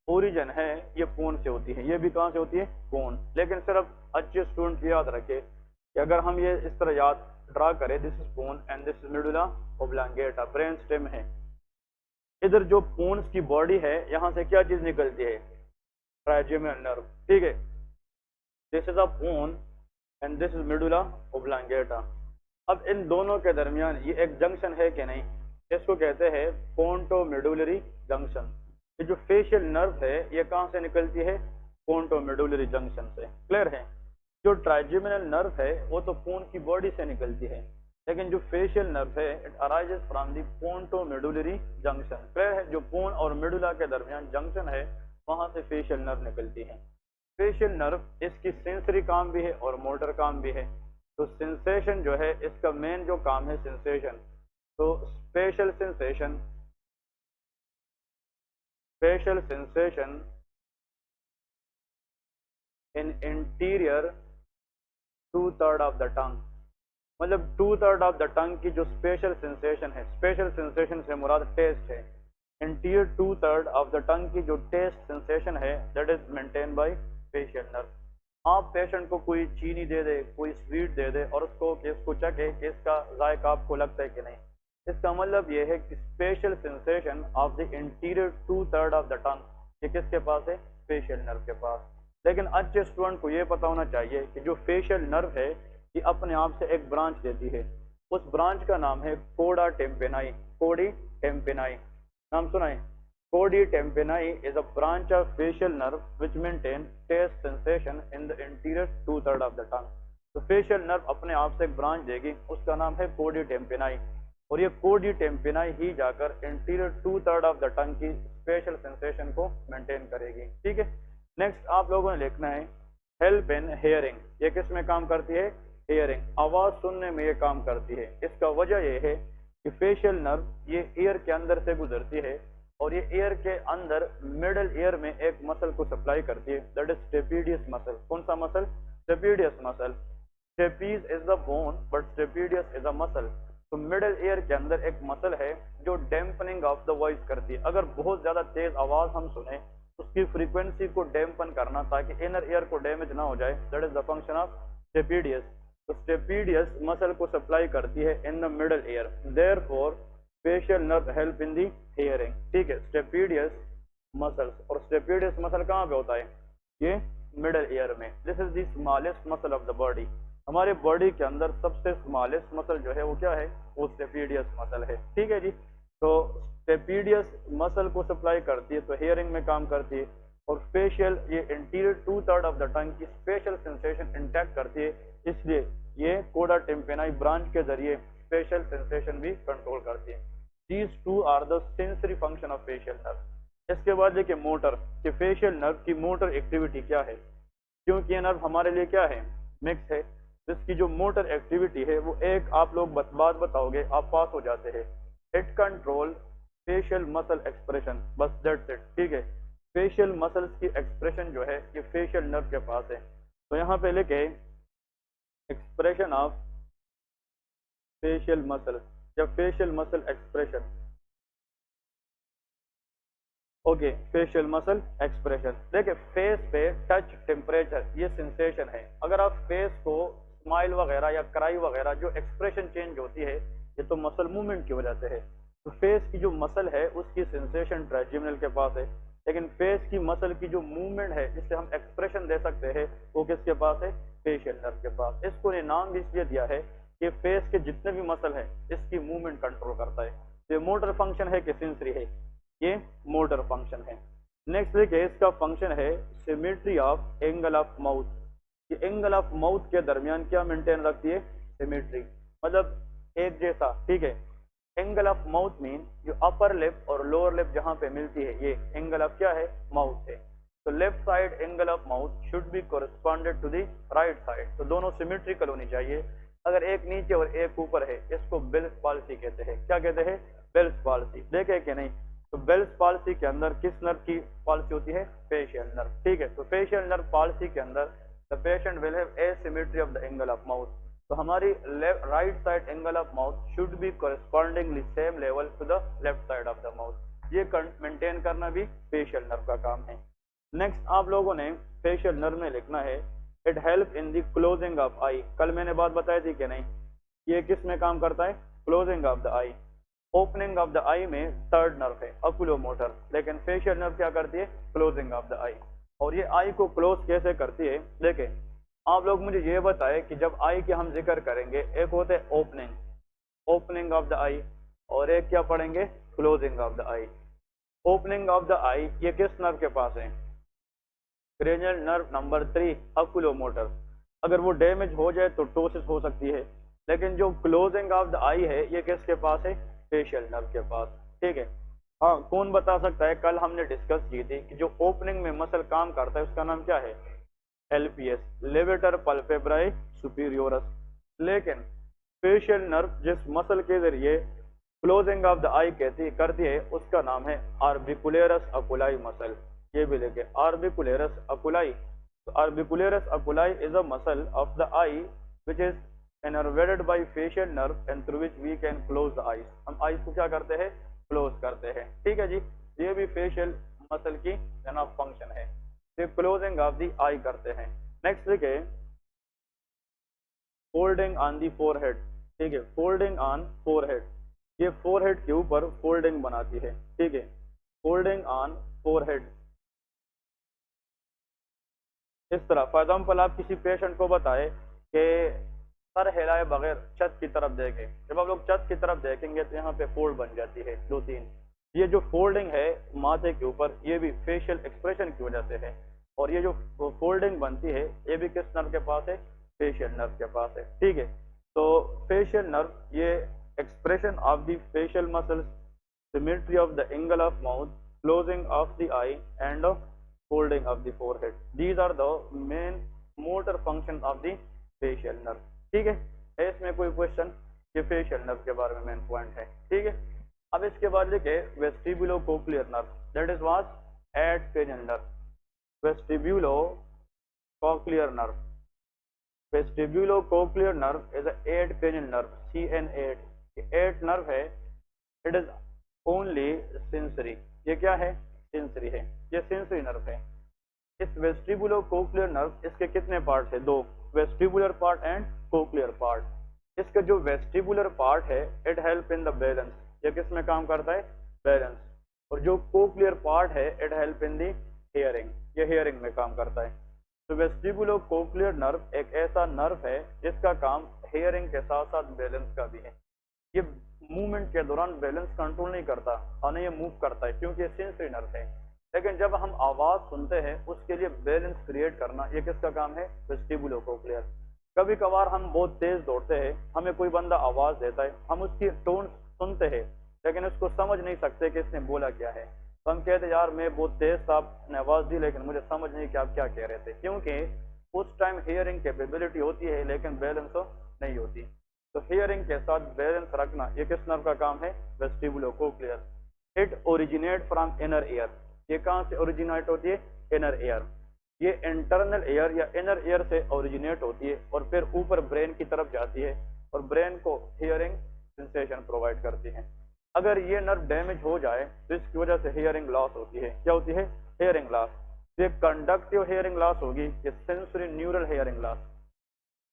ओरिजिन है ये पोन से होती है। ये भी कहाँ से होती है? पोन। लेकिन सिर्फ अच्छे स्टूडेंट याद रखे कि अगर हम ये इस तरह याद ड्रा करें, this is pons and this is medulla oblongata, brain stem है। इधर जो पोन्स की बॉडी है यहाँ से क्या चीज निकलती है? ट्राइजेमिनल नर्व, ठीक है। This is a pons and this is medulla oblongata. अब इन दोनों के दरमियान ये एक जंक्शन है कि नहीं, इसको कहते हैं पोन्टो मेडुलरी जंक्शन। ये जो फेशियल नर्व है ये कहाँ से निकलती है? पोन्टो मेडुलरी जंक्शन से। क्लियर है? जो ट्राइजेमिनल नर्व है वो तो पोन की बॉडी से निकलती है, लेकिन जो फेशियल नर्व है it arises from the pontomedullary junction. Clear है? जो पोन और मेडुला के दरमियान जंक्शन है वहां से फेशियल नर्व निकलती है। फेशियल नर्व इसकी सेंसरी काम भी है और मोटर काम भी है। तो सेंसेशन जो है इसका मेन जो काम है सेंसेशन। तो special sensation in interior 2/3 of the टंग। मतलब 2/3 ऑफ द टंग की जो स्पेशल सेंसेशन है, स्पेशल सेंसेशन से मुराद टेस्ट है। इंटीरियर 2/3 ऑफ द टंग की जो टेस्ट सेंसेशन है that is maintain by facial nerve. आप पेशेंट को कोई चीनी दे दे, कोई स्वीट दे दे और उसको चखे कि इसका जायका आपको लगता है कि नहीं, इसका मतलब ये है कि special sensation of the interior 2/3 of the टंग ये किसके पास है? फेशियल नर्व के पास। लेकिन अच्छे स्टूडेंट को ये पता होना चाहिए कि जो फेशियल नर्व है ये अपने आप से एक ब्रांच देती है। उस ब्रांच का नाम है कोडा टेम्पेनाई। कोडी टेम्पेनाई नाम सुना है? कोडी tympani is a branch of facial nerve which maintain taste sensation in the interior 2/3 of the tongue. तो फेशियल नर्व अपने आप से एक ब्रांच देगी, उसका नाम है कोडी टेम्पेनाई। और ये कोडी टेम्पेनाई ही जाकर इंटीरियर 2/3 ऑफ द टंग की स्पेशल सेंसेशन को मेंटेन करेगी, ठीक है। नेक्स्ट आप लोगों ने लिखना है हेल्प इन हेयरिंग। ये किस में काम करती है? हेयरिंग, आवाज सुनने में ये काम करती है। इसका वजह यह है कि फेशियल नर्व ये ईयर के अंदर से गुजरती है और ये ईयर के अंदर मिडल ईयर में एक मसल को सप्लाई करती है, दैट इज स्टेपिडियस मसल। कौन सा muscle? Stapedius muscle. Stapes is the bone but stapedius is a muscle. तो मिडल ईयर के अंदर एक मसल है जो डैम्पनिंग ऑफ द वॉइस करती है। अगर बहुत ज्यादा तेज आवाज हम सुने उसकी फ्रीक्वेंसी को डैम्पन करना ताकि इनर ईयर को डैमेज ना हो जाए, that is the function of stapedius. तो स्टेपिडियस मसल को सप्लाई करती है in the middle ear, therefore facial nerve help in the hearing, ठीक है। स्टेपिडियस मसल्स, और स्टेपिडियस मसल कहाँ पे होता है? ये मिडल ईयर में। This is the smallest muscle of the body. हमारे बॉडी के अंदर सबसे स्मॉलेस्ट मसल जो है वो क्या है? वो स्टेपिडियस मसल है, ठीक है जी। तो स्टेपिडियस मसल को सप्लाई करती है तो हियरिंग में काम करती है। और फेशियल ये इंटीरियर 2/3 ऑफ द टंग की स्पेशल सेंसेशन इंटैक्ट करती है, इसलिए ये कोडा टेम्पेनाई ब्रांच के जरिए स्पेशल सेंसेशन भी कंट्रोल करती है। These two are the sensory function of facial nerve. इसके बाद देखिए मोटर, कि फेशियल नर्व की मोटर एक्टिविटी क्या है। क्योंकि ये नर्व हमारे लिए क्या है? मिक्स है। इसकी जो मोटर एक्टिविटी है वो एक आप लोग बात बताओगे आप पास हो जाते हैं। It control facial muscle expression, बस दैट्स इट, ठीक है। फेशियल मसल्स की एक्सप्रेशन जो है ये फेशियल नर्व के पास है। तो यहाँ पे लिखे एक्सप्रेशन ऑफ फेशियल मसल या facial muscle expression. Okay, facial muscle expression. देखिए फेस पे टच, टेम्परेचर ये सेंसेशन है। अगर आप फेस को स्माइल वगैरह या क्राई वगैरह जो एक्सप्रेशन चेंज होती है ये तो मसल मूवमेंट की वजह से है। तो फेस की जो मसल है उसकी सेंसेशन ट्राइजेमिनल के पास है, लेकिन फेस की मसल की जो मूवमेंट है जिससे हम एक्सप्रेशन दे सकते हैं वो किसके पास है? फेशियल नर्व के पास। इसको ने नाम भी इसलिए दिया है ये फेस के जितने भी मसल है इसकी मूवमेंट कंट्रोल करता है। ये मोटर फंक्शन है कि सेंसरी है? ये मोटर फंक्शन है। नेक्स्ट देखिए, इसका फंक्शन है symmetry of angle of mouth. ये एंगल ऑफ माउथ के दरमियान क्या मेंटेन रखती है? सिमेट्री, मतलब एक जैसा, ठीक है। एंगल ऑफ माउथ मीन जो अपर लिप और लोअर लिप जहां पे मिलती है, ये एंगल ऑफ क्या है? माउथ है। तो left side angle of mouth should be corresponded to the right side. तो दोनों सिमेट्रिकल होनी चाहिए। अगर एक नीचे और एक ऊपर है, इसको बेल्स पॉलिसी कहते हैं। क्या कहते हैं? Bell's palsy. देखे कि नहीं? तो बेल्स पॉलिसी के अंदर किस नर्व की पॉलिसी होती है? फेशियल नर्व, ठीक है। तो फेशियल नर्व पॉलिसी के अंदर the patient will have asymmetry of the angle of mouth. तो हमारी right side angle of mouth should be correspondingly same level to the left side of the mouth. ये मेंटेन करना भी फेशियल नर्व का काम है। नेक्स्ट आप लोगों ने फेशियल नर्व में लिखना है it help in the closing of eye. कल मैंने बात बताई थी कि नहीं? ये किस में काम करता है? Closing of the eye. Opening of the eye में थर्ड नर्व है ओकुलोमोटर, लेकिन फेशियल नर्व क्या करती है? Closing of the eye. और ये आई को क्लोज कैसे करती है? देखें, आप लोग मुझे ये बताएं कि जब आई के हम जिक्र करेंगे, एक होता है ओपनिंग ऑफ द आई, और एक क्या पढ़ेंगे? Closing of the eye. Opening of the eye ये किस नर्व के पास है? Cranial nerve number 3 oculomotor. अगर वो डैमेज हो जाए तो टोसिस हो सकती है, लेकिन जो क्लोजिंग ऑफ द आई है ये किसके पास है? फेशियल नर्व के पास, ठीक है। हाँ, कौन बता सकता है? कल हमने डिस्कस की थी कि जो ओपनिंग में मसल काम करता है उसका नाम क्या है? LPS, levator palpebrae superioris. लेकिन फेशियल नर्व जिस मसल के जरिए क्लोजिंग ऑफ द आई करती है उसका नाम है आर्बिकुलेरस अकुलाई मसल। ये भी लेके आर्बिकुलेरस अकुलाई। तो orbicularis oculi is a muscle of the eye which is innervated by facial nerve and through which we can close the eyes. हम आईज को क्या करते हैं? क्लोज करते हैं, ठीक है जी। ये भी फेशियल मसल की फंक्शन है, ये क्लोजिंग ऑफ द आई करते हैं। नेक्स्ट देखिए, फोल्डिंग ऑन दी फोरहेड, ठीक है। फोल्डिंग ऑन फोरहेड, ये फोरहेड के ऊपर फोल्डिंग बनाती है, ठीक है। फोल्डिंग ऑन फोरहेड इस तरह, फॉर एग्जाम्पल आप किसी पेशेंट को बताए कि सर हिलाए बगैर छत की तरफ देखें। जब आप लोग छत की तरफ देखेंगे तो यहाँ पे फोल्ड बन जाती है 2-3। ये जो फोल्डिंग है माथे के ऊपर, ये भी फेशियल एक्सप्रेशन की वजह से है। और ये जो फोल्डिंग बनती है ये भी किस नर्व के पास है? फेशियल नर्व के पास है, ठीक है। तो फेशियल नर्व ये expression of the facial muscles, symmetry of the angle of mouth, closing of the I and folding of the forehead, these are the main motor functions of the facial nerve, ठीक है। इसमें कोई क्वेश्चन? ये फेशियल नर्व के बारे में मेन पॉइंट है, ठीक है। अब इसके बाद लिखे vestibulo cochlear nerve, that is was eight cranial nerve. Vestibulo cochlear nerve, vestibulo cochlear nerve is a 8 cranial nerve, CN8। ये 8 नर्व है। It is only sensory. ये क्या है? सेंसरी है, ये सेंसरी नर्व है। इस वेस्टिबुलो कोक्लियर नर्व, इसके कितने पार्ट है? 2, vestibular part and cochlear part. इसका जो वेस्टिबुलर पार्ट है it help in the balance, ये किस में काम करता है? बैलेंस। और जो कोक्लियर पार्ट है it help in the hearing, ये हियरिंग में काम करता है। तो वेस्टिबुलो कोक्लियर नर्व एक ऐसा नर्व है जिसका काम हियरिंग के साथ साथ बैलेंस का भी है। ये मूवमेंट के दौरान बैलेंस कंट्रोल नहीं करता और ये मूव करता है क्योंकि ये सेंसरी नर्व है। लेकिन जब हम आवाज सुनते हैं उसके लिए बैलेंस क्रिएट करना ये किसका काम है? Vestibulo cochlear. कभी कभार हम बहुत तेज दौड़ते हैं, हमें कोई बंदा आवाज देता है, हम उसकी टोन सुनते हैं लेकिन उसको समझ नहीं सकते कि इसने बोला क्या है। तो हम कहते यार मैं बहुत तेज था, आपने आवाज दी लेकिन मुझे समझ नहीं कि आप क्या कह रहे थे, क्योंकि उस टाइम हियरिंग कैपेबिलिटी होती है लेकिन बैलेंस नहीं होती। तो हियरिंग के साथ बैलेंस रखना ये किस नर्व का काम है? Vestibulo cochlear. It originate from inner ear, ये कहाँ से ओरिजिनेट होती है? Inner ear. ये इंटरनल ईयर या इनर ईयर से ओरिजिनेट होती है और फिर ऊपर ब्रेन की तरफ जाती है और ब्रेन को हियरिंग सेंसेशन प्रोवाइड करती है। अगर ये नर्व डैमेज हो जाए तो इसकी वजह से हियरिंग लॉस होती है। क्या होती है? Hearing loss. ये कंडक्टिव हियरिंग लॉस होगी, ये sensory neural hearing loss,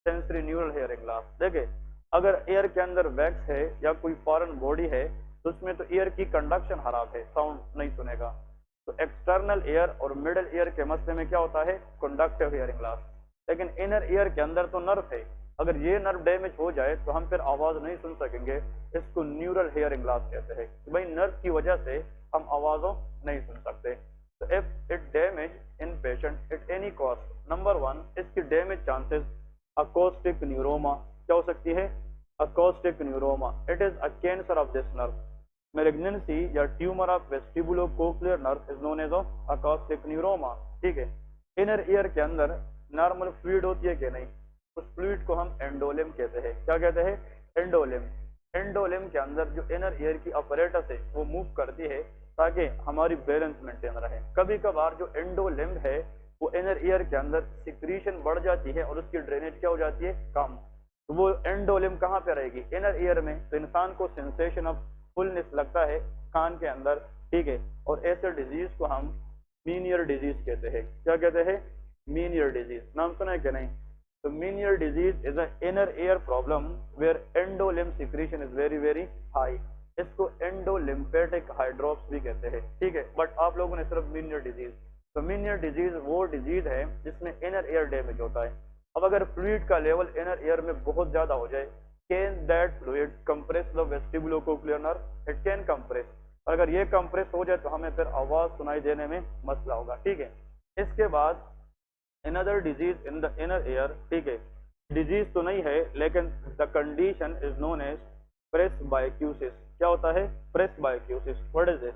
sensory neural hearing loss. देखिए अगर ईयर के अंदर वैक्स है या कोई फॉरेन बॉडी है तो उसमें तो ईयर की कंडक्शन खराब है, साउंड नहीं सुनेगा। तो एक्सटर्नल ईयर और मिडिल ईयर के मसले में क्या होता है? Conductive hearing loss. लेकिन इनर ईयर के अंदर तो नर्व है, अगर ये नर्व डैमेज हो जाए तो हम फिर आवाज नहीं सुन सकेंगे। इसको न्यूरल हेयरिंग लॉस कहते हैं कि भाई नर्व की वजह से हम आवाजों नहीं सुन सकते। तो if it damage in patient at any cost, number one, इसकी डैमेज चांसेस अकोस्टिक न्यूरोमा क्या हो सकती है, acoustic neuroma, it is a cancer of this nerve. Malignancy या tumour of vestibulocochlear nerve is known as acoustic neuroma. ठीक है। इनर ईयर के अंदर नॉर्मल फ्लूइड होती है कि नहीं, उस फ्लूइड को हम एंडोलिम कहते हैं। क्या कहते हैं, एंडोलिम। एंडोलिम के अंदर जो इनर ईयर की अपरेटस है वो मूव करती है ताकि हमारी बैलेंस मेंटेन रहे। कभी कभार जो एंडोलिम है वो इनर ईयर के अंदर सिक्रीशन बढ़ जाती है और उसकी ड्रेनेज क्या हो जाती है, कम। तो वो एंडोलिम कहाँ पे रहेगी, इनर ईयर में। तो इंसान को सेंसेशन ऑफ फुलनेस लगता है कान के अंदर। ठीक है। और ऐसे डिजीज को हम मीनियर डिजीज कहते हैं। क्या कहते हैं, मीनियर डिजीज। नाम सुना है कि नहीं। तो Meniere disease is a inner ear problem where endolymph secretion is very very high. इसको एंडोलिम्फेटिक हाइड्रोप्स भी कहते हैं। ठीक है। बट आप लोगों ने सिर्फ मीनियर डिजीज, तो मीनियर डिजीज वो डिजीज है जिसमें इनर ईयर डैमेज होता है। अब अगर फ्लूइड का लेवल इनर ईयर में बहुत ज्यादा हो जाए, can that fluid compress the vestibulocochlear nerve, it can compress. अगर ये कंप्रेस हो जाए तो हमें फिर आवाज सुनाई देने में मसला होगा। ठीक है। इसके बाद another disease in the inner ear। ठीक है। डिजीज तो नहीं है लेकिन the condition is known as presbycusis. क्या होता है, presbycusis. What is this,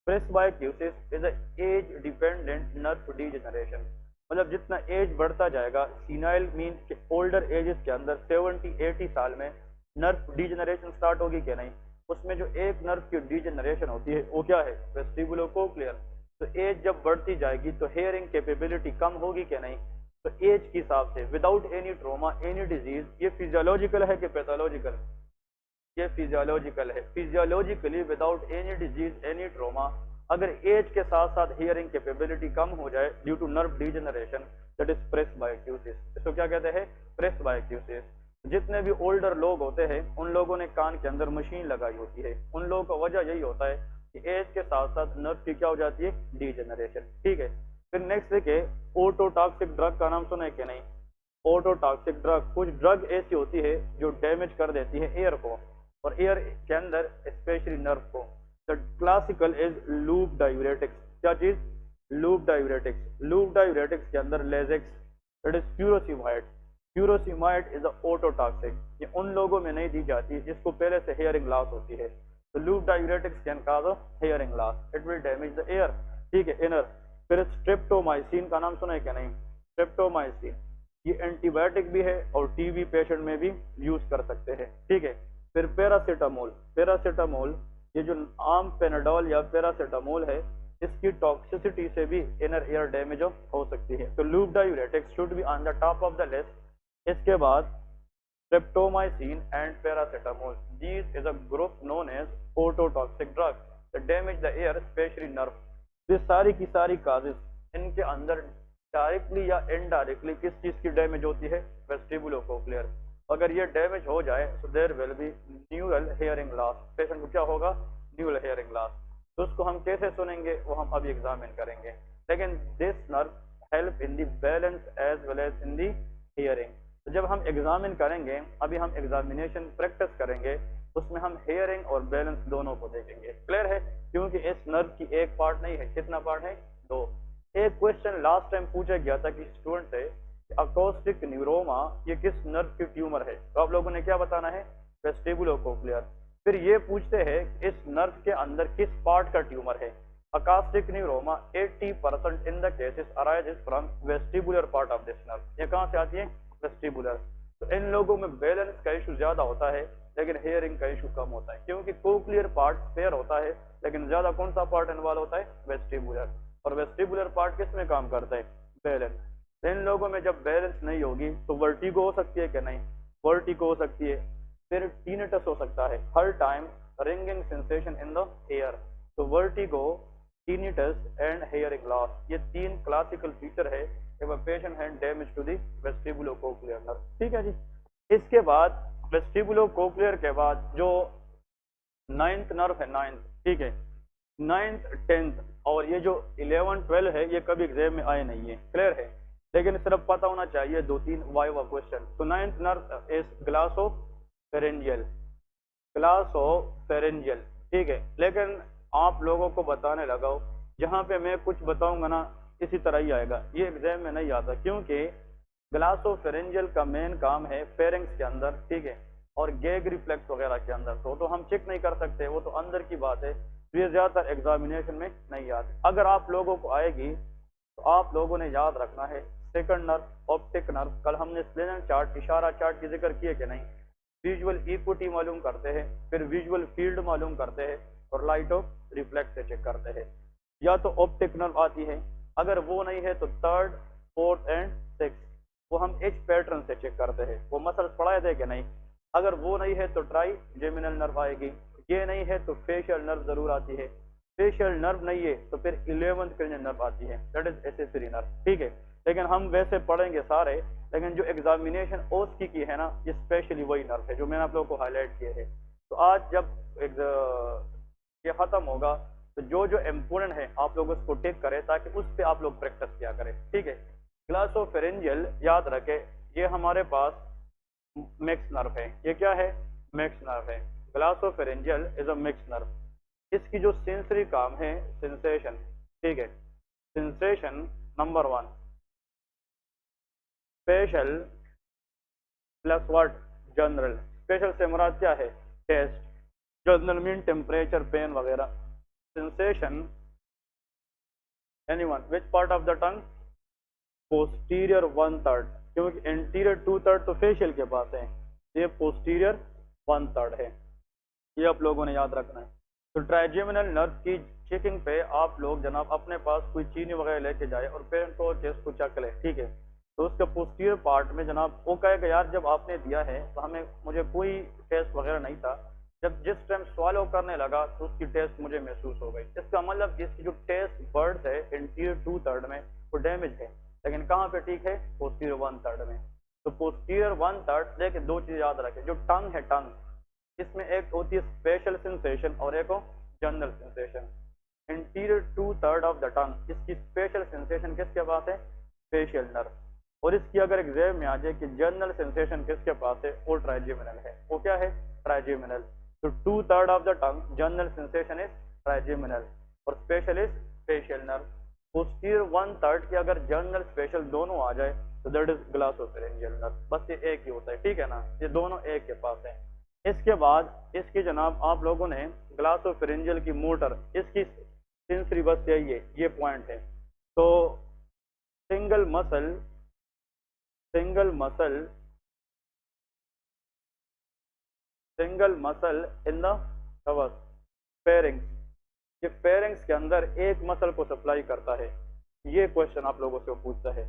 presbycusis is a age dependent nerve degeneration. मतलब जितना एज बढ़ता जाएगा, सीनाइल मीन के ओल्डर एजेस के अंदर 70-80 साल में नर्व डिजेनरेशन स्टार्ट होगी क्या नहीं। उसमें जो एक नर्व की डिजेनरेशन होती है वो क्या है, वेस्टिबुलोकोक्लियर। तो एज जब बढ़ती जाएगी तो हेयरिंग कैपेबिलिटी कम होगी क्या नहीं। तो एज के हिसाब से without any trauma any disease, ये फिजियोलॉजिकल है कि पैथोलॉजिकल, ये फिजियोलॉजिकल है। Physiologically without any disease any trauma, अगर एज के साथ साथ हियरिंग कैपेबिलिटी कम हो जाए due to nerve degeneration, that is presbycusis. इसको क्या कहते हैं, प्रेसबाइक्यूसिस। जितने भी ओल्डर लोग होते हैं उन लोगों ने कान के अंदर मशीन लगाई होती है। उन लोगों का वजह यही होता है कि एज के साथ साथ नर्व की क्या हो जाती है, डिजेनरेशन। ठीक है। फिर नेक्स्ट देखिए, ओटोटॉक्सिक ड्रग का नाम सुना है कि नहीं। ओटोटॉक्सिक ड्रग, कुछ ड्रग ऐसी होती है जो डैमेज कर देती है एयर को और एयर के अंदर स्पेशली नर्व को। The classical is loop diuretics. क्या चीज, लूप डायूरेटिक्स। लूप डायूरेटिक्स के अंदर Lasix, that is furosemide. Furosemide is a ototoxic. ये उन लोगों में नहीं दी जाती जिसको पहले से हेयरिंग लॉस होती है। तो loop diuretics can cause hearing loss, it will damage the air. ठीक है, इनर। फिर स्ट्रेप्टोमाइसिन का नाम सुना है क्या नहीं, स्ट्रेप्टोमाइसिन। ये एंटीबायोटिक भी है और टीबी पेशेंट में भी यूज कर सकते हैं। ठीक है। फिर पैरासीटामोल, पैरासीटामोल ये जो आम पेनाडोल या पैरासीटामोल है, इसकी टॉक्सिसिटी से भी इनर ईयर डैमेज हो सकती है। तो loop diuretics should be on the top of the list. इसके बाद streptomycin and paracetamol, these is a group known as ototoxic drug that damage the ear especially nerve. ये सारी की सारी काजेस, इनके अंदर डायरेक्टली या इनडायरेक्टली किस चीज की डैमेज होती है, वेस्टिबुलोकोक्लियर। अगर ये डैमेज हो जाए तो there will be neural hearing loss. Patient को क्या होगा, न्यूरल हेयरिंग लॉस। तो उसको हम कैसे सुनेंगे वो हम अभी एग्जामिन करेंगे। लेकिन this nerve help in the balance as well as in the hearing. तो जब हम एग्जामिन करेंगे, अभी हम एग्जामिनेशन प्रैक्टिस करेंगे, उसमें हम हेयरिंग और बैलेंस दोनों को देखेंगे। क्लियर है, क्योंकि इस नर्व की एक पार्ट नहीं है, कितना पार्ट है, दो। एक क्वेश्चन लास्ट टाइम पूछा गया था कि स्टूडेंट से अकोस्टिक न्यूरोमा ये किस नर्व की ट्यूमर है, तो आप लोगों ने क्या बताना है, वेस्टिबुलोकोक्लियर। फिर ये पूछते हैं इस नर्व के अंदर किस पार्ट का ट्यूमर है। Acoustic neuroma 80% in the cases arises from vestibular part of this nerve. ये कहाँ से आती है, वेस्टिबुलर। तो इन लोगों में बैलेंस का इशू ज्यादा होता है लेकिन हेयरिंग का इशू कम होता है, क्योंकि कोक्लियर पार्ट स्पेयर होता है लेकिन ज्यादा कौन सा पार्ट इन्वॉल्व होता है, वेस्टिबुलर। और वेस्टिबुलर पार्ट किस में काम करता है, बैलेंस। इन लोगों में जब बैलेंस नहीं होगी तो वर्टिगो हो सकती है कि नहीं, वर्टिगो हो सकती है। फिर टिनिटस हो सकता है, हर time ringing sensation in the ear. तो vertigo, tinnitus and hearing loss, ये तीन क्लासिकल फीचर है if a patient had damage to the vestibulocochlear nerve। ठीक है जी। इसके बाद वेस्टिबुलोकोक्लियर के बाद जो नाइन्थ नर्व है, नाइन्थ, ठीक है, नाइन्थ, टेंथ और ये जो 11, 12 है, ये कभी एग्जाम में आए नहीं है। क्लियर है, लेकिन सिर्फ पता होना चाहिए 2-3 वाइवा क्वेश्चन। तो नाइन्थ नर्व इज ग्लासोफेरेंजियल, ग्लासोफेरेंजियल, ठीक है। लेकिन आप लोगों को बताने लगा हूं, जहां पे मैं कुछ बताऊंगा ना इसी तरह ही आएगा, ये एग्जाम में नहीं आता, क्योंकि ग्लासोफेरेंजियल का मेन काम है फेरिंग्स के अंदर, ठीक है, और गैग रिफ्लेक्स वगैरह के अंदर, तो हम चेक नहीं कर सकते, वो तो अंदर की बात है, तो ये ज्यादातर एग्जामिनेशन में नहीं आते। अगर आप लोगों को आएगी तो आप लोगों ने याद रखना है सेकंड नर्व, ऑप्टिक नर्व, कल हमने स्लेनर चार्ट, इशारा चार्ट की जिक्र किए कि नहीं, विजुअल इक्विटी मालूम करते हैं, फिर विजुअल फील्ड मालूम करते हैं, और लाइट ऑफ रिफ्लेक्स से चेक करते हैं। या तो ऑप्टिक नर्व आती है, अगर वो नहीं है तो थर्ड, फोर्थ एंड सिक्स, वो हम एच पैटर्न से चेक करते हैं, वो मसल्स पढ़ाए थे कि नहीं। अगर वो नहीं है तो ट्राई जेमिनल नर्व आएगी, ये नहीं है तो फेशियल नर्व जरूर आती है, फेशियल नर्व नहीं है तो फिर 11th क्रेनियल नर्व आती है, दैट इज एसेसरी नर्व, ठीक है। लेकिन हम वैसे पढ़ेंगे सारे, लेकिन जो एग्जामिनेशन ओस्की की है ना, ये स्पेशली वही नर्व है जो मैंने आप लोगों को हाईलाइट किए हैं। तो आज जब ये खत्म होगा तो जो जो इम्पोर्टेंट है आप लोग उसको टेक करें, ताकि उस पर आप लोग प्रैक्टिस किया करें, ठीक है। ग्लासोफेरेंजियल याद रखें, ये हमारे पास मिक्स नर्व है, ये क्या है, मिक्स नर्व है। Glossopharyngeal is a mix nerve. इसकी जो सेंसरी काम है, सेंसेशन, ठीक है, sensation number 1, special plus what, general. Special से मुराद क्या है, taste, general mean temperature, pain वगैरह। Sensation, anyone, which part of the tongue, posterior 1/3, क्योंकि इंटीरियर 2/3 तो फेशियल के पास है, ये पोस्टीरियर 1/3 है, ये आप लोगों ने याद रखना है। तो ट्राइजेमिनल नर्व की चेकिंग पे आप लोग जनाब अपने पास कोई चीनी वगैरह लेके जाए और पेरेंट को केस को चेक ले, ठीक है। तो उसके पोस्टीरियर पार्ट में जनाब वो कहेगा यार जब आपने दिया है तो हमें मुझे कोई टेस्ट वगैरह नहीं था, जब जिस टाइम स्वालो करने लगा तो उसकी टेस्ट मुझे महसूस हो गई। इसका मतलब इसकी जो टेस्ट बर्ड्स है इंटीरियर 2/3 में वो डैमेज है, लेकिन कहाँ पे ठीक है, पोस्टीरियर 1/3 में। तो पोस्टीरियर 1/3, देखिए दो चीज याद रखें, जो टंग है, टंग, इसमें एक होती है स्पेशल सेंसेशन और एक हो general sensation. Interior 2/3 of the टंग, इसकी स्पेशल सेंसेशन किसके पास है, फेशियल नर्व। और इसकी अगर एग्जाम में आ जाए कि जनरल सेंसेशन किसके पास है, वो ट्राइजेमिनल है, वो क्या है, ट्राइजेमिनल। तो 2/3 of the tongue, general sensation is trigeminal और special is facial nerve. Posterior 1/3 की अगर जनरल स्पेशल दोनों आ जाए तो दैट इज ग्लासोफेरेंजियल नर्व, बस ये एक ही होता है, ठीक है ना, ये दोनों एक के पास है। इसके बाद इसकी जनाब आप लोगों ने ग्लासोफेरेंजियल की मोटर, इसकी सेंसरी बस यही है, ये पॉइंट है। तो single muscle, single muscle, single muscle in the cover, pharynx, ये फेरिंग्स के अंदर एक मसल को सप्लाई करता है, ये क्वेश्चन आप लोगों से पूछता है,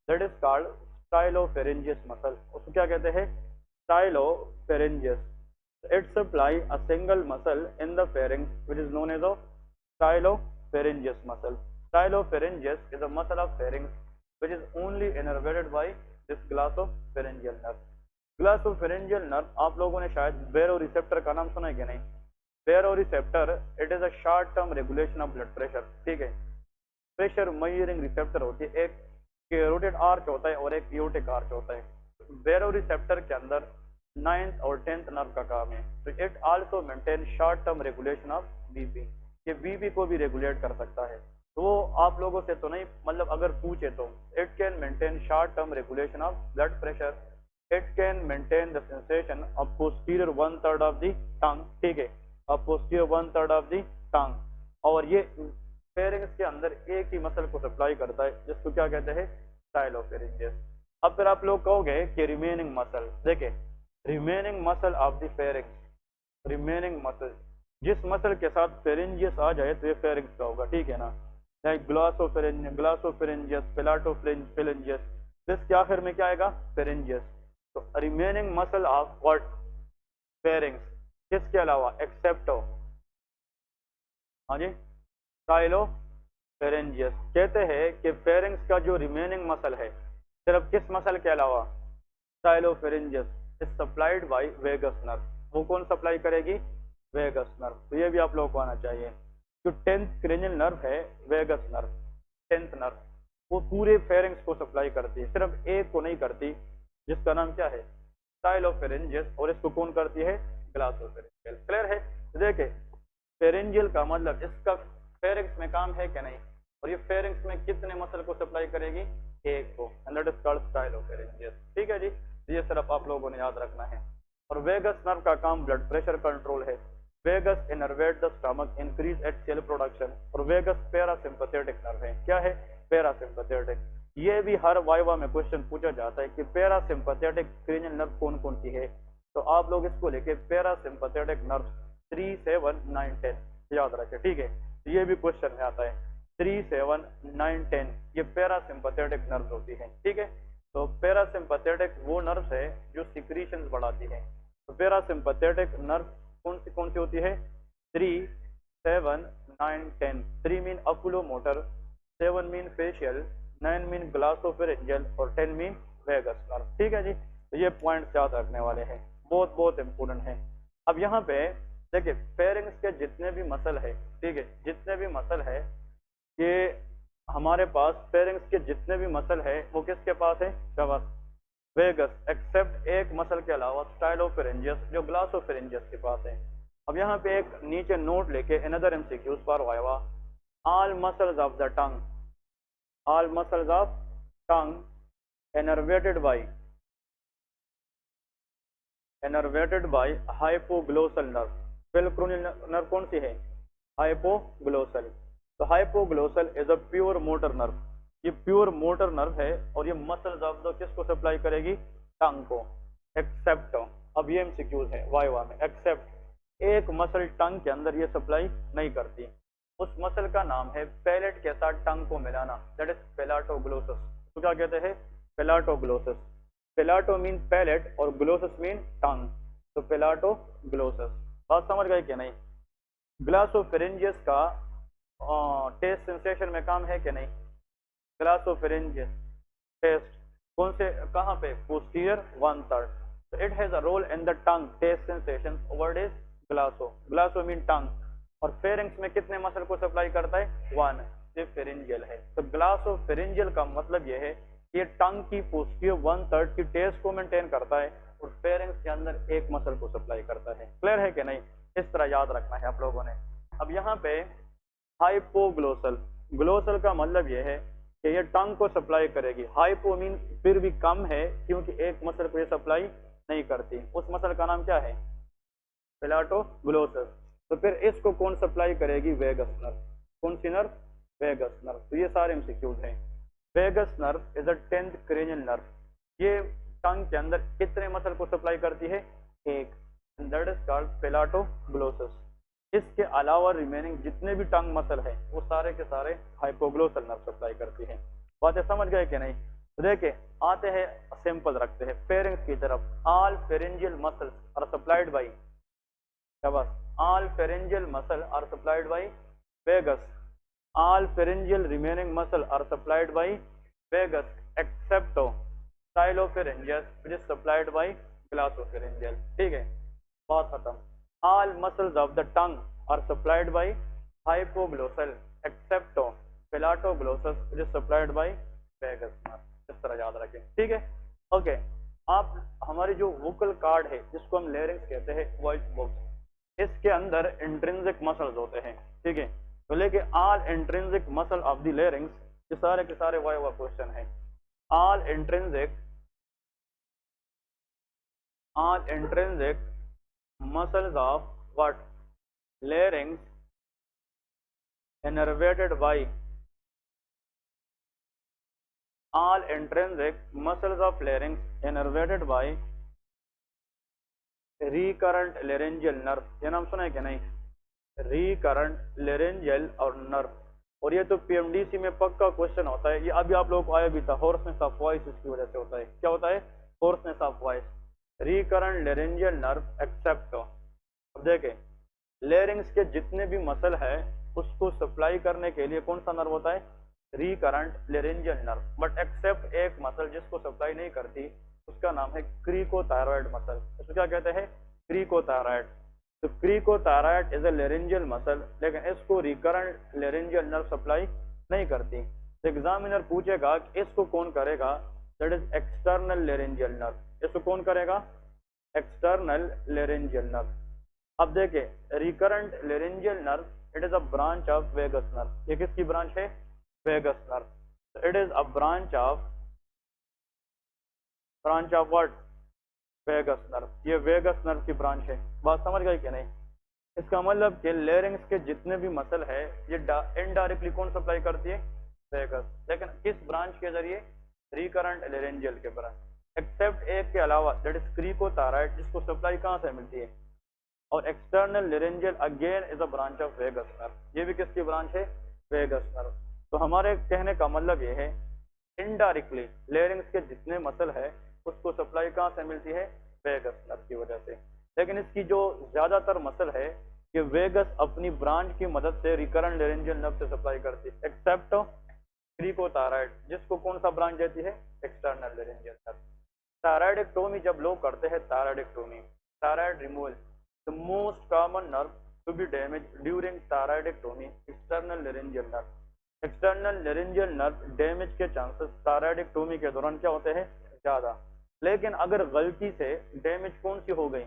that is called stylopharyngeus muscle. उसको क्या कहते हैं, stylopharyngeus. It supply a single muscle in the pharynx which is known as a stylopharyngeus muscle. Stylopharyngeus is a muscle of pharynx which is only innervated by this glossopharyngeal nerve. Glossopharyngeal nerve आप लोगों ने शायद baroreceptor का नाम सुना है कि नहीं। baroreceptor it is a short term regulation of blood pressure, ठीक है। प्रेशर मेजरिंग रिसेप्टर होती है, एक कैरोटिड आर्च होता है और एक एओर्टिक आर्च होता है। baroreceptor के अंदर 9th और 10th नर्व का काम है। तो it also maintain short term regulation of BP, ये बीपी को भी रेगुलेट कर सकता है। तो वो आप लोगों से तो नहीं, मतलब अगर पूछे तो it can maintain short term regulation of blood pressure, it can maintain the sensation of posterior 1/3 of the टंग, ठीक है, ऑफ पोस्टीरियर 1/3 ऑफ द टंग। और ये फेरिंग्स के अंदर एक ही मसल को सप्लाई करता है, जिसको क्या कहते हैं, स्टाइलोफेरेंजियस। अब फिर आप लोग कहोगे कि रिमेनिंग मसल, देखे remaining muscle of the pharynx, remaining muscle, जिस मसल के साथ फेरिंजियस आ जाए तो ये फेरिंग्स का होगा, ठीक है ना, लाइक ग्लासोफेरेंजियस, पेलाटोफेरेंजियस, इसके आखिर में क्या आएगा, फेरिंजियस। तो remaining muscle of what, pharynx, किसके अलावा, एक्सेप्टो, हाँ जी, स्टाइलोफेरेंजियस। कहते हैं कि फेरिंग्स का जो रिमेनिंग मसल है सिर्फ किस मसल के अलावा, stylopharyngeus, is supplied by vagus nerve. वो कौन सप्लाई करेगी, वेगस नर्व। तो ये भी आप लोगों को आना चाहिए। जो 10th क्रेनियल नर्व है वेगस नर्व, 10th नर्व, वो पूरे फेरिंग्स को सप्लाई करती है, सिर्फ एक को नहीं करती, जिसका नाम क्या है, स्टाइलोफेरेंजियस, और इसको कौन करती है, ग्लासोफेरेंजियल। क्लियर है? देखिए फेरेंजियल का मतलब इसका फेरिंग्स में काम है क्या नहीं, और ये फेरिंग्स में कितने मसल को सप्लाई करेगी, एक को, and that is called stylopharyngeus. ठीक है जी, ये सिर्फ आप लोगों ने याद रखना है। और वेगस नर्व का काम ब्लड प्रेशर कंट्रोल है। Vagus innervate the stomach, increase at cell production. और वेगस पैरासिम्पथेटिक नर्व है। क्या है, पैरासिम्पथेटिक। ये भी हर वाइवा में क्वेश्चन पूछा जाता है कि पैरासिम्पथेटिक क्रेनियल नर्व कौन कौन सी है, तो आप लोग इसको लेके पैरासिम्पथेटिक नर्व 3, 7, 9, 10 याद रखें। ठीक है, ये भी क्वेश्चन में आता है 3, 7, 9, 10 ये पैरासिम्पथेटिक नर्व होती है। ठीक है, तो पैरासिम्पथेटिक वो नर्व है जो सिक्रीशंस बढ़ाती है। तो पैरासिम्पथेटिक नर्व कौन सी होती है, 3, 7, 9, 10। 3 मीन अकुलोमोटर, 7 मीन फेशियल, 9 मीन ग्लासोफेरेंजियल और 10 मीन वेगस नर्व। ठीक है जी, तो ये पॉइंट्स याद रखने वाले हैं, बहुत बहुत इंपोर्टेंट है। अब यहाँ पे देखिए फेरिंग्स के जितने भी मसल है, ठीक है, जितने भी मसल है ये हमारे पास, फेरिंग्स के जितने भी मसल है वो किसके पास है, शाबाश, वेगस, एक्सेप्ट एक मसल के अलावा स्टाइलोफेरेंजियस जो ग्लासोफेरेंजियस के पास है। अब यहाँ पे एक नीचे नोट लेके another MCQs for viva, all muscles of the tongue, all muscles of tongue innervated by hypoglossal nerve. पेलक्रोनियल नर्व कौन सी है, हाइपोग्लोसल। तो hypoglossal is a pure motor nerve, ये प्योर मोटर नर्व है और ये मसल्स ऑफ द किसको सप्लाई करेगी, टंग को, एक्सेप्ट। अब ये एमसीक्यूज है वाइवा में, एक्सेप्ट एक मसल टंग के अंदर ये सप्लाई नहीं करती, उस मसल का नाम है पैलेट के साथ टंग को मिलाना, दैट इज पेलाटोग्लोसस। तो क्या कहते हैं, पेलाटोग्लोसस। पेलाटो मीन पैलेट और ग्लोसस मीन टंग, तो पेलाटोग्लोसस। बात समझ गए कि नहीं? ग्लासोफेरेंजियस का टेस्ट सेंसेशन में काम है कि नहीं, ग्लासोफेरेंजियस टेस्ट कौन से, कहाँ पे, posterior 1/3। so it has a role in the tongue taste sensation, word is glosso mean tongue. और फेरिंग्स में कितने मसल को सप्लाई करता है, 1, ये फेरिंजियल है। तो ग्लासोफेरेंजियल का मतलब यह है कि ये टंग की पोस्टीरियर 1/3 की टेस्ट को मेंटेन करता है और फेरिंग्स के अंदर एक मसल को सप्लाई करता है। क्लियर है कि नहीं? इस तरह याद रखना है आप लोगों ने। अब यहाँ पे हाइपोग्लोसल, ग्लोसल का मतलब यह है कि ये टंग को सप्लाई करेगी। हाइपो मीन फिर भी कम है, क्योंकि एक मसल को ये सप्लाई नहीं करती, उस मसल का नाम क्या है, पेलाटोग्लोसस। तो फिर इसको कौन सप्लाई करेगी, वेगस नर्व। कौन सी नर्व, वेगस नर्व। तो ये सारे एमसीक्यूज हैं। Vagus nerve is a 10th cranial nerve, ये टंग के अंदर कितने मसल को सप्लाई करती है, एक, दैट इज कॉल्ड पेलाटोग्लोसस। इसके अलावा रिमेनिंग जितने भी टंग मसल है वो सारे के सारे हाइपोग्लोसल नर्व सप्लाई करती है। बातें समझ गए कि नहीं? तो देखिए आते हैं, सिंपल रखते हैं फेरिंग्स की तरफ। All pharyngeal muscles are supplied by, शाबाश, all pharyngeal muscle are supplied by vagus, all pharyngeal remaining muscle are supplied by vagus except stylopharyngeus which is supplied by glossopharyngeal. ठीक है, बात खत्म। All muscles of the tongue are supplied by hypoglossal except pelatoglossus which is supplied by vagus nerve। इस तरह याद रखें, ठीक है, ओके। आप हमारी जो वोकल कार्ड है जिसको हम लेरिंग्स कहते हैं, वॉइस बॉक्स, इसके अंदर इंट्रिंसिक मसल्स होते हैं, ठीक है। तो लेके all intrinsic muscle of the larynx, ये सारे के सारे वाइवा क्वेश्चन है। All intrinsic muscles of what, larynx innervated by, all intrinsic muscles of larynx innervated by recurrent laryngeal nerve। ये नाम सुना है क्या नहीं, recurrent laryngeal और nerve। और ये तो पीएमडीसी में पक्का क्वेश्चन होता है, ये अभी आप लोगों को आया भी था, होर्सनेस ऑफ वॉइस इसकी वजह से होता है। क्या होता है, hoarseness of voice, recurrent laryngeal nerve except. अब देखें लेरिंग्स के जितने भी मसल है उसको सप्लाई करने के लिए कौन सा नर्व होता है, recurrent laryngeal nerve, but except एक मसल जिसको सप्लाई नहीं करती, उसका नाम है क्रीकोथायरॉयड मसल। इसको क्या कहते हैं, क्रीकोथायरॉयड। तो क्रीकोथायरॉयड इज अ लेरेंजियल मसल, लेकिन इसको रिकरेंट लेरेंजियल नर्व सप्लाई नहीं करती। तो एग्जामिनर पूछेगा कि इसको कौन करेगा, that is external laryngeal nerve. इसको कौन करेगा, एक्सटर्नल लेरेंजियल नर्व। अब देखें recurrent laryngeal nerve, it is a branch of vagus nerve. ये किसकी ब्रांच है, vagus nerve. It is a branch of what, vagus nerve. ये वेगस नर्व की ब्रांच है। बात समझ गए कि नहीं। इसका मतलब कि लेरिंग्स के जितने भी मसल है ये इनडायरेक्टली कौन सप्लाई करती है, वेगस। लेकिन किस ब्रांच के जरिए, रिकरेंट लेरेंजियल के ब्रांच। एक्सेप्ट एक के अलावा, दैट इज क्रीकोथायराइड, जिसको सप्लाई कहाँ से मिलती है। और external laryngeal again is a branch of vagus nerve. ये भी किसकी ब्रांच है, वेगस नर्व। तो हमारे कहने का मतलब ये है इनडायरेक्टली लेरिंग्स के जितने मसल है उसको सप्लाई कहाँ से मिलती है, वेगस नर्व की वजह से। लेकिन इसकी जो ज्यादातर मसल है कि वेगस अपनी ब्रांच की मदद से रिकरेंट लेरेंजियल नर्व से सप्लाई करती है, एक्सेप्ट क्रीकोथायराइड, जिसको कौन सा ब्रांच देती है, एक्सटर्नल लेरेंजियल नर्व। थायराइडेक्टोमी जब लोग करते हैं, thyroidectomy, thyroid removal, the most common nerve to be damage during thyroidectomy, external laryngeal nerve. External laryngeal nerve damage के चांसेस थायराइडेक्टोमी के दौरान क्या होते हैं, ज्यादा। लेकिन अगर गलती से डैमेज कौन सी हो गई,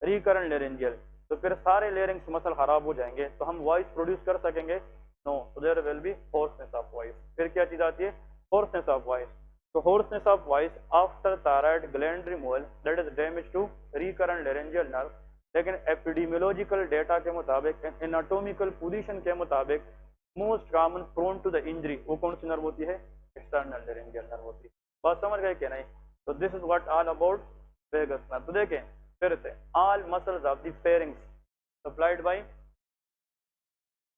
रिकरेंट लेरेंजियल, तो फिर सारे लेरिंग्स मसल खराब हो जाएंगे, तो हम वॉइस प्रोड्यूस कर सकेंगे, no, so there will be hoarseness of voice। फिर क्या चीज आती है, hoarseness of voice। तो hoarseness of voice after thyroid gland removal, that is damage to recurrent laryngeal nerve। लेकिन एपिडेमियोलॉजिकल डेटा के मुताबिक, एनाटॉमिकल पोजीशन के मुताबिक, most common prone to the injury वो कौन सी नर्व होती है, एक्सटर्नल लेरेंजियल नर्व होती है। बात समझ गए कि नहीं। तो this is what all about vagus nerve. तो देखें फिर से, all muscles of the pharynx supplied by,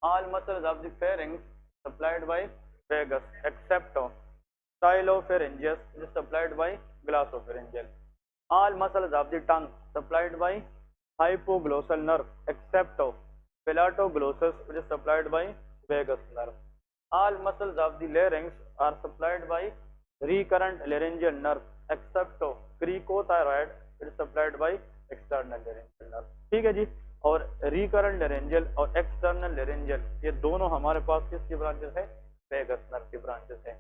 all muscles of the pharynx supplied by vagus except stylopharyngeus which is supplied by glossopharyngeal। all muscles of the tongue supplied by hypoglossal nerve except palatoglossus which is supplied by vagus nerve। all muscles of the larynx are supplied by recurrent laryngeal nerve except cricothyroid which is supplied by external laryngeal nerve। ठीक है जी। और रिकरेंट लेरेंजियल और एक्सटर्नल लेरेंजियल ये दोनों हमारे पास किसकी ब्रांचेस है, वेगस नर्व की ब्रांचेस है।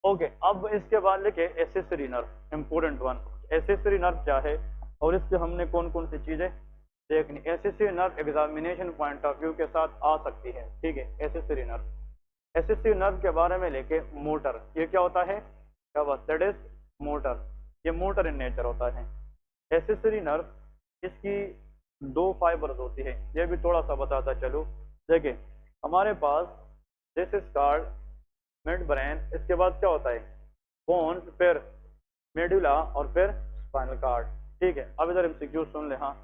ओके, अब इसके बाद लिखे accessory nerve, important one. Accessory nerve क्या है और इससे हमने कौन कौन सी चीजें देखनी। Accessory nerve examination point of view के साथ आ सकती है, ठीक है। एसेसरी नर्व, एसेसरी नर्व के बारे में लेके मोटर, ये क्या होता है, क्या बात, दैट इज मोटर, ये मोटर इन नेचर होता है। एसेसरी नर्व इसकी दो फाइबर्स होती है, ये भी थोड़ा सा बताता चलो। देखिए हमारे पास this is called mid brain, इसके बाद क्या होता है, बोन्स, फिर मेडुला और फिर स्पाइनल कार्ड। ठीक है, अब इधर एमसीक्यू सुन ले। हाँ,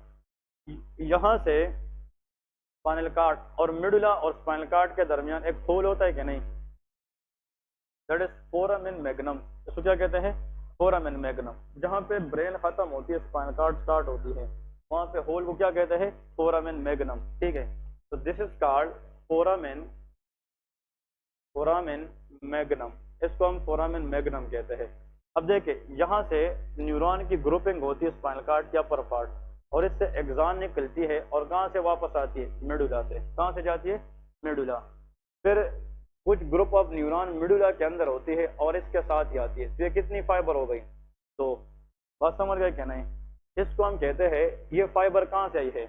यहाँ से स्पाइनल कार्ड और मेडुला और स्पाइनल कार्ड के दरमियान एक होल होता है कि नहीं, दैट इज फोरामेन मैग्नम। इसको क्या कहते हैं, फोरामेन मैग्नम। जहाँ पे ब्रेन खत्म होती है, स्पाइनल कार्ड स्टार्ट होती है, वहां पे होल को क्या कहते हैं, फोरामेन मैग्नम। ठीक है, तो this is called foramen magnum, इसको हम फोरामेन मैग्नम कहते हैं। अब देखिए यहाँ से न्यूरॉन की ग्रुपिंग होती है स्पाइनल कार्ड के अपर पार्ट, और इससे एक्सॉन निकलती है और कहाँ से वापस आती है, मेडुला से। कहाँ से जाती है, मेडुला। फिर कुछ ग्रुप ऑफ न्यूरॉन मेडुला के अंदर होती है और इसके साथ ही आती है। तो ये कितनी फाइबर हो गई, तो बात समझ गए क्या नहीं। इसको हम कहते हैं, ये फाइबर कहाँ से आई है,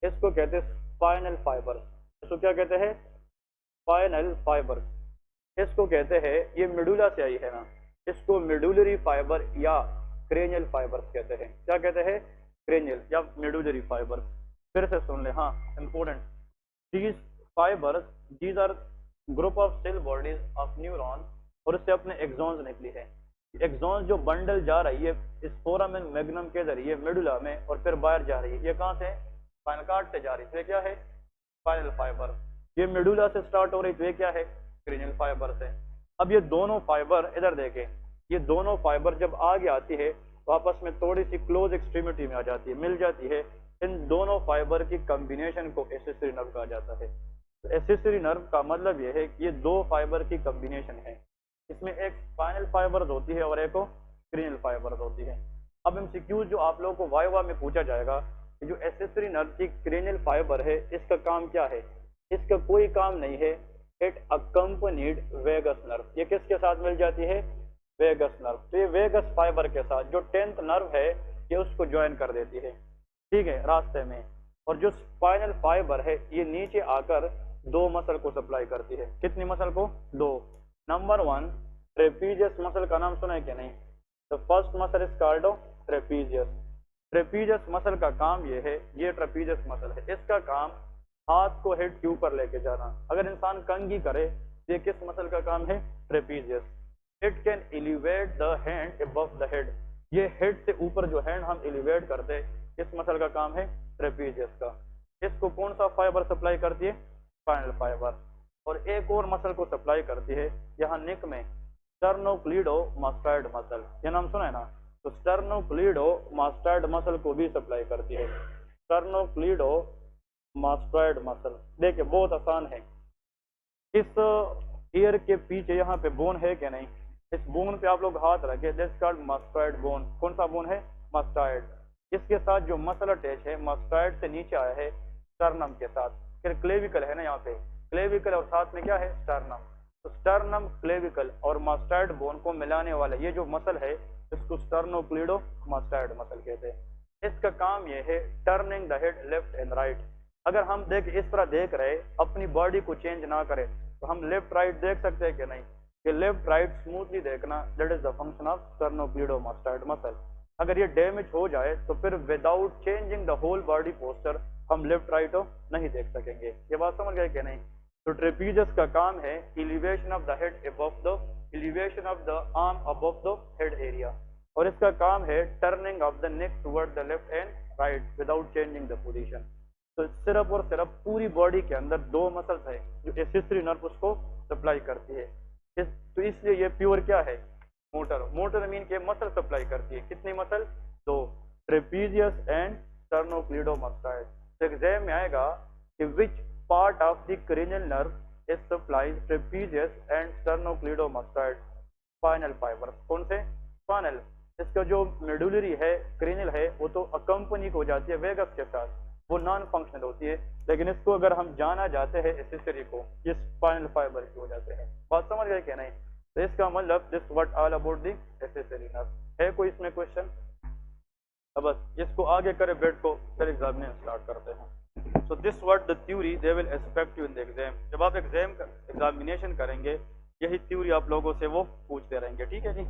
इसको कहते हैं स्पाइनल फाइबर। इसको क्या कहते हैं, स्पाइनल फाइबर। इसको कहते हैं, ये मेडुला से आई है ना, इसको मेडुलरी फाइबर या क्रेनियल फाइबर कहते हैं। क्या कहते हैं, क्रेनियल या मेडुलरी फाइबर। फिर से सुन ले, हाँ important, these fibres, these are group of cell bodies of neuron, और इससे अपने एक्सॉन्स निकली है। एक्सॉन जो बंडल जा रही है इस फोरामेन मैग्नम के जरिए मेडुला में, और फिर बाहर जा रही है, ये कहाँ से, स्पाइनल कार्ड से जा रही है, तो ये क्या है, स्पाइनल फाइबर। ये मेडुला से स्टार्ट हो रही, तो ये क्या है, क्रेनियल फाइबर से। अब ये दोनों फाइबर इधर देखें, ये दोनों फाइबर जब आगे आती है तो आपस में थोड़ी सी क्लोज एक्सट्रीमिटी में आ जाती है, मिल जाती है। इन दोनों फाइबर की कॉम्बिनेशन को एसेसरी नर्व कहा जाता है। तो एसेसरी नर्व का मतलब यह है कि ये दो फाइबर की कॉम्बिनेशन है, इसमें एक स्पाइनल फाइबर होती है और एक क्रेनियल फाइबर होती है। अब एमसीक्यू जो आप लोगों को वाइवा में पूछा जाएगा कि जो एसेसरी नर्व की क्रेनियल फाइबर है, इसका काम क्या है। इसका कोई काम नहीं है, इट अकम्पनीड वेगस नर्व, ये किसके साथ मिल जाती है? Vagus nerve. तो ये वेगस फाइबर के साथ जो 10th नर्व है ये उसको ज्वाइन कर देती है, ठीक है, रास्ते में। और जो स्पाइनल फाइबर है ये नीचे आकर दो मसल को सप्लाई करती है। कितनी मसल को? दो। नंबर वन, ट्रेपीजियस मसल का नाम सुना है क्या? नहीं। The first muscle is called trapezius. Trapezius muscle का काम ये है, ये ट्रेपीजियस मसल है, इसका काम हाथ को हेड के ऊपर लेके जाना। अगर इंसान कंघी करे तो ये किस मसल का काम है? Trapezius. It can elevate the hand above the head, ये हेड से ऊपर जो हैंड हम एलिवेट करते हैं किस मसल का काम है? ट्रेपीजियस का। इसको कौन सा फाइबर सप्लाई करती है? Spinal fibre. और एक और मसल को सप्लाई करती है यहाँ नेक में, स्टर्नोक्लीडोमास्टोइड मसल, ये नाम सुना है ना? तो स्टर्नोक्लीडोमास्टोइड मसल को भी सप्लाई करती है। स्टर्नोक्लीडोमास्टोइड मसल देखिए बहुत आसान है। इस ईयर के पीछे यहाँ पे बोन है क्या? नहीं। इस बोन पे आप लोग हाथ रखे, दैट्स कॉल्ड मास्टोइड बोन। कौन सा बोन है? मास्टोइड। इसके साथ जो मसल अटैच है मास्टोइड से नीचे आया है स्टर्नम के साथ। फिर क्लेविकल है ना यहाँ पे, क्लेविकल और साथ में क्या है? स्टर्नम। तो स्टर्नम, क्लेविकल और मास्टोइड बोन को मिलाने वाला ये जो मसल है इसको स्टर्नोक्लीडोमास्टोइड मसल कहते हैं। इसका काम ये है turning the head left and right. अगर हम देख इस तरह देख रहे, अपनी बॉडी को चेंज ना करें, तो हम लेफ्ट राइट देख सकते हैं कि नहीं? ये लेफ्ट राइट स्मूथली देखना, that is the function of sternocleidomastoid muscle. अगर ये डैमेज हो जाए तो फिर without changing the whole body posture हम लेफ्ट राइट नहीं देख सकेंगे। ये बात समझ गए कि नहीं? तो ट्रेपीजियस का काम है elevation of the head above the, elevation of the arm above the head area, और इसका काम है turning of the neck toward the left and right without changing the position. तो सिर्फ और सिर्फ पूरी बॉडी के अंदर दो मसल्स है जो एक्सेसरी नर्व उसको सप्लाई करती है। तो इसलिए ये प्योर क्या है? मोटर। मोटर मीन के मसल सप्लाई करती है। कितनी मसल? दो, ट्रेपीजियस एंड स्टर्नोक्लीडोमास्टोइड। तो एग्जाम में आएगा कि which part of the cranial nerve is supplies trapezius and sternocleidomastoid spinal fibre. कौन से? स्पाइनल। इसका जो मेडुलरी है, क्रेनियल है, वो तो अकम्पनी हो जाती है वेगस के साथ, वो नॉन फंक्शनल होती है। लेकिन इसको अगर हम जाना जाते हैं एसेसरी को, ये स्पाइनल फाइबर की हो जाते हैं। बात समझ गए क्या? नहीं। तो इसका मतलब this what all about the accessory nerve. है कोई इसमें क्वेश्चन? अब बस इसको आगे करे बेट को, फिर एग्जामिनेशन स्टार्ट करते हैं। So this what the theory they will expect you in the exam. जब आप एग्जामिनेशन करेंगे यही थ्योरी आप लोगों से वो पूछते रहेंगे, ठीक है जी।